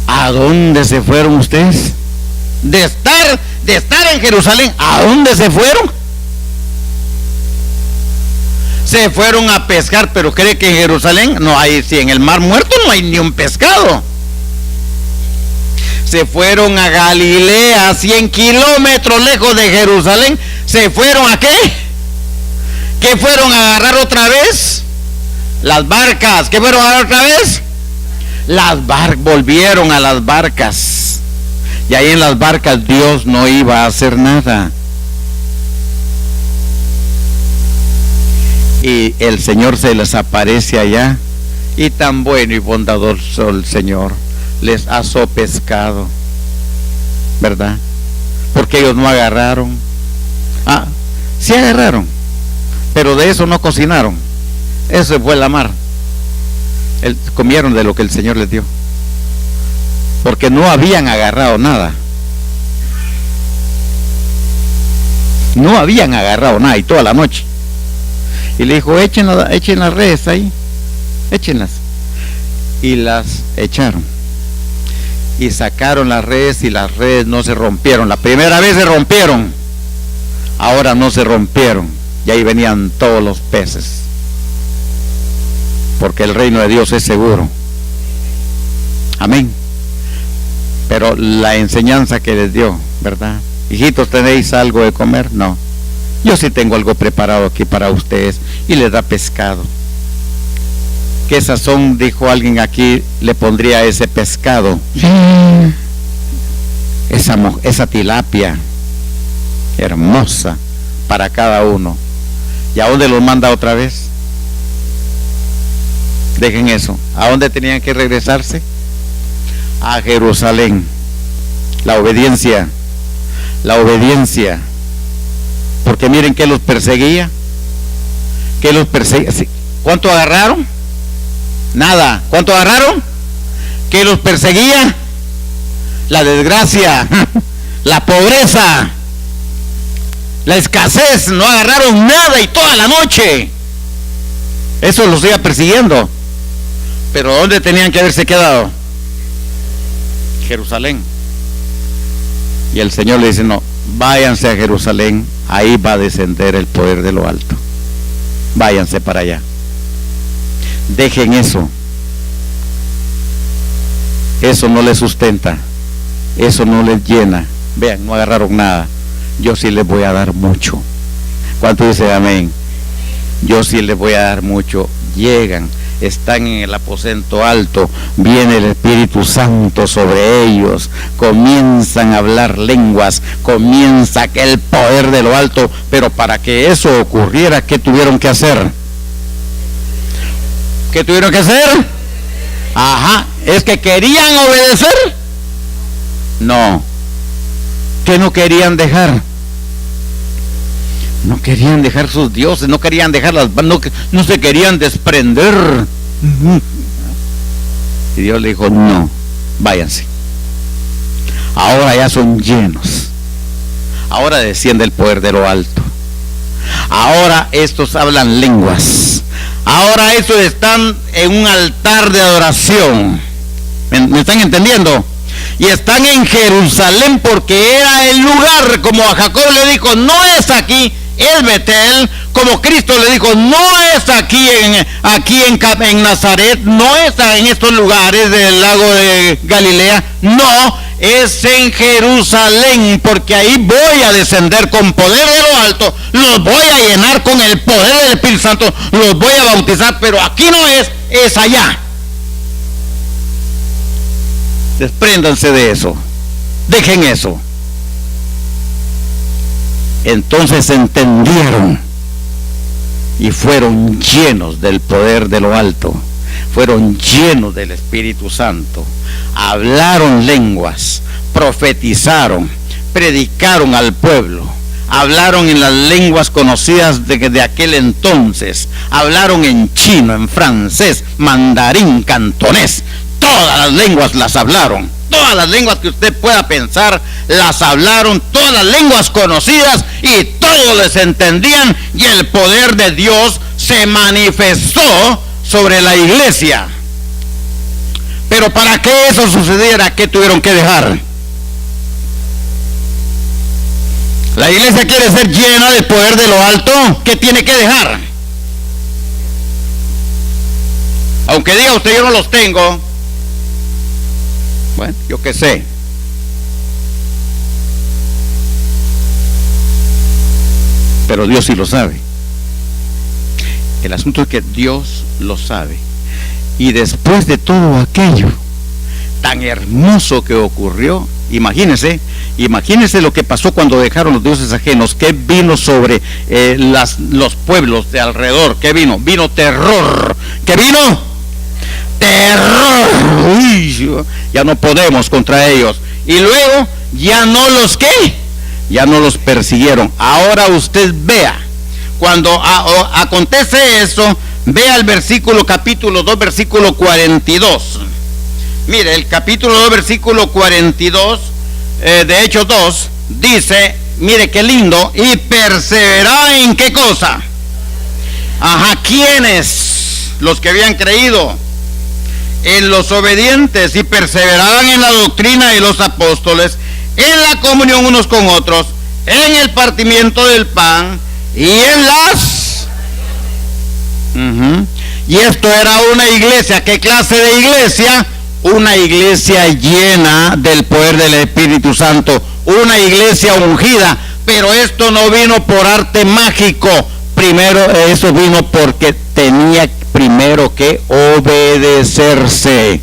¿A dónde se fueron ustedes? De estar en Jerusalén, ¿a dónde se fueron? Se fueron a pescar, pero cree que en Jerusalén no hay, si en el mar muerto no hay ni un pescado. Se fueron a Galilea, 100 kilómetros lejos de Jerusalén. ¿Se fueron a qué? ¿Qué fueron a agarrar otra vez? Las barcas. ¿Qué fueron a agarrar otra vez? Las barcas. Volvieron a las barcas. Y ahí en las barcas Dios no iba a hacer nada. Y el Señor se les aparece allá. Y tan bueno y bondadoso el Señor les asó pescado, ¿verdad? Porque ellos no agarraron. Ah, sí agarraron, pero de eso no cocinaron. Eso fue la mar. Comieron de lo que el Señor les dio, porque no habían agarrado nada. No habían agarrado nada, y toda la noche. Y le dijo, echen las redes ahí, échenlas. Y las echaron. Y sacaron las redes, y las redes no se rompieron. La primera vez se rompieron, ahora no se rompieron. Y ahí venían todos los peces. Porque el reino de Dios es seguro. Amén. Pero la enseñanza que les dio, ¿verdad? Hijitos, ¿tenéis algo de comer? No. Yo sí tengo algo preparado aquí para ustedes. Y les da pescado. ¿Qué sazón, dijo alguien aquí, le pondría a ese pescado? Esa tilapia hermosa para cada uno. ¿Y a dónde los manda otra vez? Dejen eso. ¿A dónde tenían que regresarse? A Jerusalén. La obediencia. La obediencia. Porque miren que los perseguía. Que los perseguía. ¿Cuánto agarraron? Nada. ¿Cuánto agarraron? ¿Qué los perseguía? La desgracia, la pobreza, la escasez. No agarraron nada y toda la noche. Eso los iba persiguiendo. Pero ¿dónde tenían que haberse quedado? Jerusalén. Y el Señor le dice, no, váyanse a Jerusalén, ahí va a descender el poder de lo alto. Váyanse para allá. Dejen eso. Eso no les sustenta. eso no les llena. Vean, no agarraron nada. Yo sí les voy a dar mucho. ¿Cuánto dice amén? Yo sí les voy a dar mucho. Llegan, están en el aposento alto, viene el Espíritu Santo sobre ellos, comienzan a hablar lenguas, comienza el poder de lo alto. Pero para que eso ocurriera, ¿qué tuvieron que hacer? ¿Qué tuvieron que hacer? Ajá, ¿es que querían obedecer? No. ¿Qué no querían dejar? No querían dejar sus dioses, no querían dejar no se querían desprender. Y Dios le dijo, no, váyanse. Ahora ya son llenos. Ahora desciende el poder de lo alto. Ahora estos hablan lenguas. Ahora estos están en un altar de adoración. ¿Me están entendiendo? Y están en Jerusalén porque era el lugar, como a Jacob le dijo, no es aquí, es Betel, como Cristo le dijo, no es aquí en Nazaret, no es en estos lugares del lago de Galilea, no, es en Jerusalén, porque ahí voy a descender con poder de lo alto, los voy a llenar con el poder del Espíritu Santo, los voy a bautizar, pero aquí no es allá. Despréndanse de eso, dejen eso. Entonces entendieron y fueron llenos del poder de lo alto, fueron llenos del Espíritu Santo, hablaron lenguas, profetizaron, predicaron al pueblo, hablaron en las lenguas conocidas de aquel entonces, hablaron en chino, en francés, mandarín, cantonés. Todas las lenguas las hablaron, todas las lenguas que usted pueda pensar las hablaron, todas las lenguas conocidas, y todos les entendían, y el poder de Dios se manifestó sobre la iglesia. Pero para que eso sucediera, ¿qué tuvieron que dejar? La iglesia quiere ser llena del poder de lo alto, ¿qué tiene que dejar? Aunque diga usted, yo no los tengo. Bueno, yo qué sé. Pero Dios sí lo sabe. El asunto es que Dios lo sabe. Y después de todo aquello tan hermoso que ocurrió, imagínense lo que pasó cuando dejaron los dioses ajenos. ¿Qué vino sobre los pueblos de alrededor? ¿Qué vino? Vino terror. ¿Qué vino? Terror. Uy, ya no podemos contra ellos. Y luego ya no los ya no los persiguieron. Ahora usted vea, cuando acontece eso, vea el capítulo 2, versículo 42. Mire, el capítulo 2, versículo 42 de Hechos 2 dice, mire qué lindo, y perseveraba en qué cosa. Ajá, ¿quiénes? Los que habían creído, en los obedientes, y perseveraban en la doctrina de los apóstoles, en la comunión unos con otros, en el partimiento del pan y en las... Y esto era una iglesia. ¿Qué clase de iglesia? Una iglesia llena del poder del Espíritu Santo, una iglesia ungida. Pero esto no vino por arte mágico. Primero, eso vino porque tenía primero que obedecerse.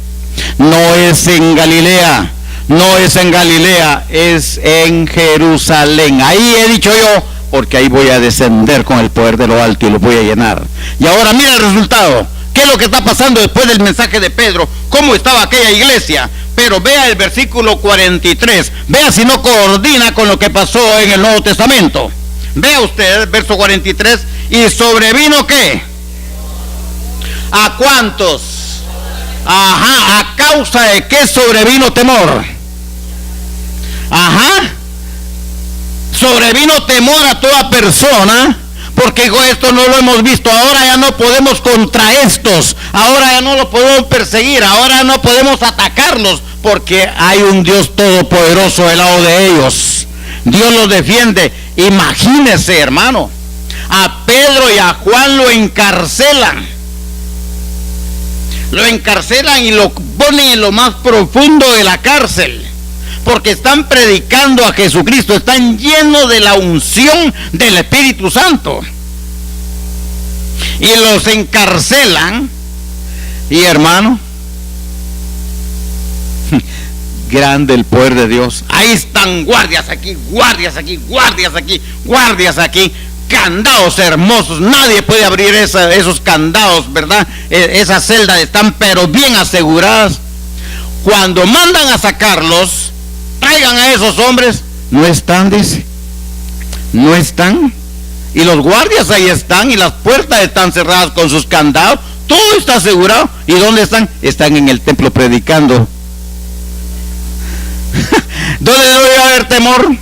No es en Galilea, no es en Galilea, es en Jerusalén. Ahí he dicho yo, porque ahí voy a descender con el poder de lo alto y lo voy a llenar. Y ahora mira el resultado. ¿Qué es lo que está pasando después del mensaje de Pedro? ¿Cómo estaba aquella iglesia? Pero vea el versículo 43. Vea si no coordina con lo que pasó en el Nuevo Testamento. Vea usted, verso 43. ¿Y sobrevino qué? ¿A cuántos? Ajá, ¿a causa de qué sobrevino temor? Ajá, sobrevino temor a toda persona, porque dijo, esto no lo hemos visto, ahora ya no podemos contra estos, ahora ya no los podemos perseguir, ahora no podemos atacarlos, porque hay un Dios todopoderoso del lado de ellos. Dios los defiende. Imagínese, hermano, a Pedro y a Juan lo encarcelan y lo ponen en lo más profundo de la cárcel, porque están predicando a Jesucristo, están llenos de la unción del Espíritu Santo. Y los encarcelan. Y hermano, grande el poder de Dios. Ahí están guardias aquí, guardias aquí, guardias aquí, guardias aquí. Candados hermosos, nadie puede abrir esos candados, ¿verdad? Esas celdas están pero bien aseguradas. Cuando mandan a sacarlos, traigan a esos hombres, no están, dice, no están. Y los guardias ahí están y las puertas están cerradas con sus candados, todo está asegurado. ¿Y dónde están? Están en el templo predicando. ¿Dónde debe haber temor?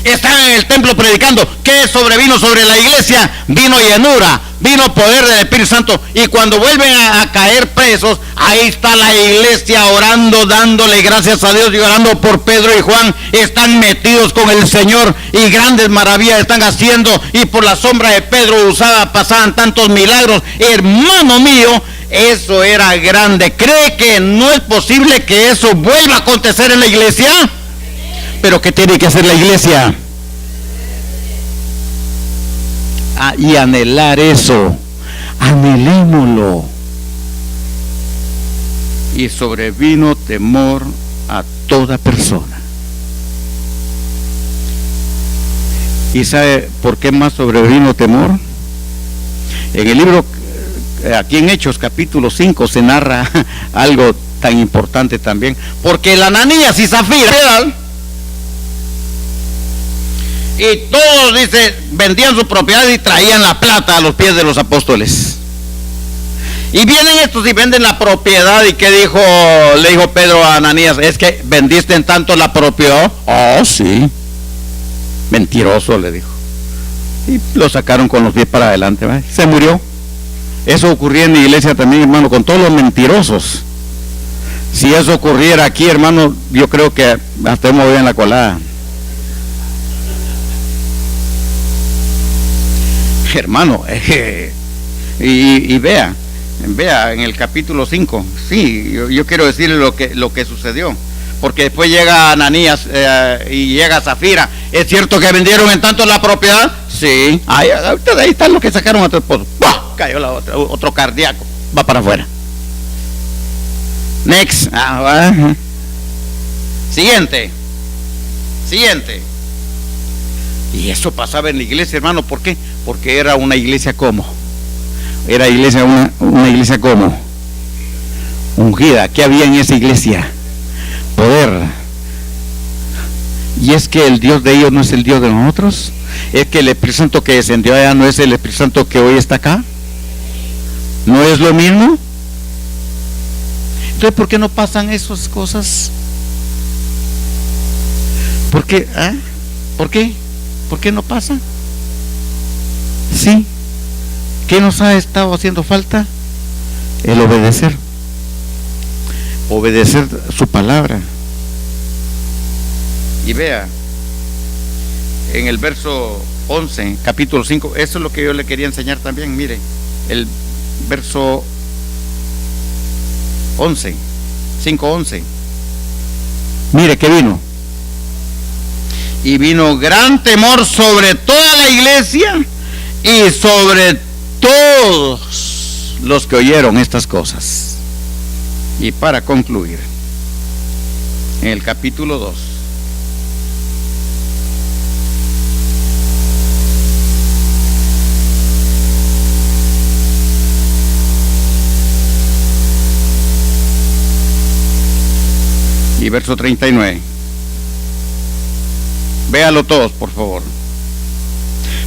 Están en el templo predicando. ¿Qué sobrevino sobre la iglesia? Vino llenura, vino poder del Espíritu Santo. Y cuando vuelven a caer presos, ahí está la iglesia orando, dándole gracias a Dios y orando por Pedro y Juan. Están metidos con el Señor y grandes maravillas están haciendo. Y por la sombra de Pedro pasaban tantos milagros. Hermano mío, eso era grande. ¿Cree que no es posible que eso vuelva a acontecer en la iglesia? Pero ¿qué tiene que hacer la iglesia? Y anhelar eso. Anhelémoslo. Y sobrevino temor a toda persona. ¿Y sabe por qué más sobrevino temor? En el libro, aquí en Hechos capítulo 5 se narra algo tan importante también. Porque el Ananías y Zafira, y todos, dice, vendían su propiedad y traían la plata a los pies de los apóstoles. Y vienen estos y venden la propiedad. ¿Y qué dijo? Le dijo Pedro a Ananías: es que vendiste en tanto la propiedad. Oh, sí. Mentiroso, le dijo. Y lo sacaron con los pies para adelante, ¿vale? Se murió. Eso ocurría en la iglesia también, hermano, con todos los mentirosos. Si eso ocurriera aquí, hermano, yo creo que hasta me voy en la colada. Hermano, y vea en el capítulo 5, sí, yo quiero decirle lo que sucedió, porque después llega Ananías y llega Zafira. ¿Es cierto que vendieron en tanto la propiedad? Sí. Ahí está lo que sacaron a tu esposo. ¡Pah! Cayó la otra, otro cardíaco, va para afuera. Next. Siguiente. Y eso pasaba en la iglesia, hermano. ¿Por qué? Porque era una iglesia como. Era una iglesia como. Ungida. ¿Qué había en esa iglesia? Poder. Y es que el Dios de ellos no es el Dios de nosotros. Es que el Espíritu Santo que descendió allá no es el Espíritu Santo que hoy está acá. ¿No es lo mismo? Entonces, ¿por qué no pasan esas cosas? ¿Por qué? ¿Por qué? ¿Por qué no pasa? Sí. ¿Qué nos ha estado haciendo falta? El obedecer. Obedecer su palabra. Y vea, en el verso 11, capítulo 5, eso es lo que yo le quería enseñar también. Mire, el verso 11, 5:11. Mire que vino. Y vino gran temor sobre toda la iglesia y sobre todos los que oyeron estas cosas. Y para concluir, en el capítulo 2, y verso 39. Véalo todos, por favor.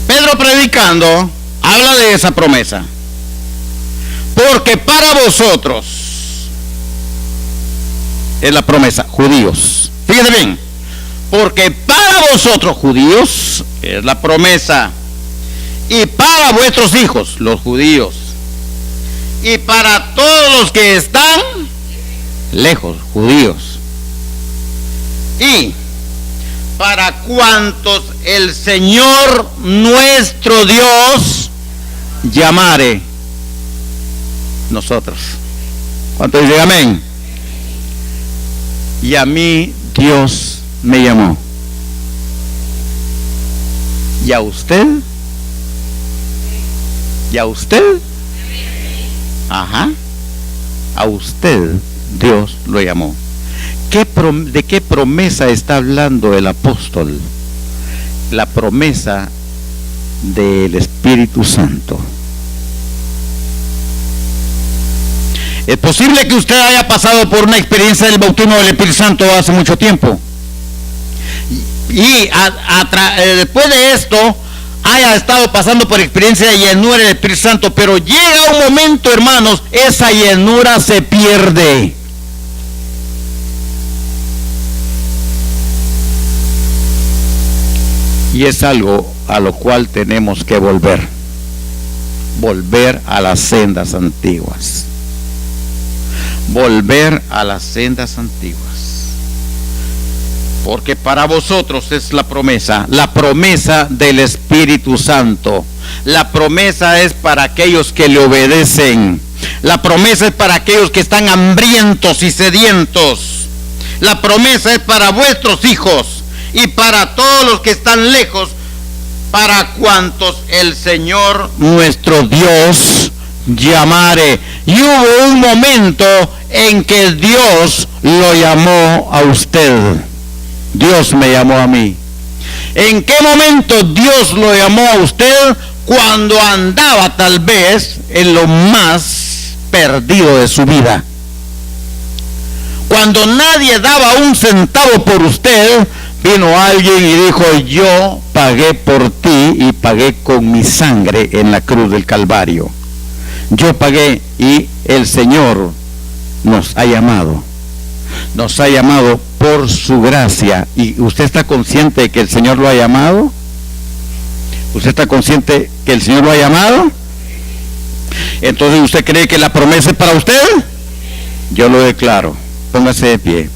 Pedro predicando habla de esa promesa. Porque para vosotros es la promesa, judíos. Fíjense bien. Porque para vosotros, judíos, es la promesa. Y para vuestros hijos, los judíos. Y para todos los que están lejos, judíos. Y para cuantos el Señor nuestro Dios llamare. Nosotros. ¿Cuántos dicen amén? Y a mí Dios me llamó. ¿Y a usted? ¿Y a usted? Ajá. A usted Dios lo llamó. ¿De qué promesa está hablando el apóstol? La promesa del Espíritu Santo. Es posible que usted haya pasado por una experiencia del bautismo del Espíritu Santo hace mucho tiempo. Y después de esto haya estado pasando por experiencia de llenura del Espíritu Santo, pero llega un momento, hermanos, esa llenura se pierde. Y es algo a lo cual tenemos que volver a las sendas antiguas. Volver a las sendas antiguas. Porque para vosotros es la promesa del Espíritu Santo. La promesa es para aquellos que le obedecen. La promesa es para aquellos que están hambrientos y sedientos. La promesa es para vuestros hijos y para todos los que están lejos, para cuantos el Señor nuestro Dios llamare. Y hubo un momento en que Dios lo llamó a usted. Dios me llamó a mí. ¿En qué momento Dios lo llamó a usted? Cuando andaba tal vez en lo más perdido de su vida. Cuando nadie daba un centavo por usted, vino alguien y dijo: yo pagué por ti y pagué con mi sangre en la cruz del Calvario. Yo pagué y el Señor nos ha llamado. Nos ha llamado por su gracia. ¿Y usted está consciente de que el Señor lo ha llamado? ¿Usted está consciente que el Señor lo ha llamado? Entonces, ¿usted cree que la promesa es para usted? Yo lo declaro. Póngase de pie.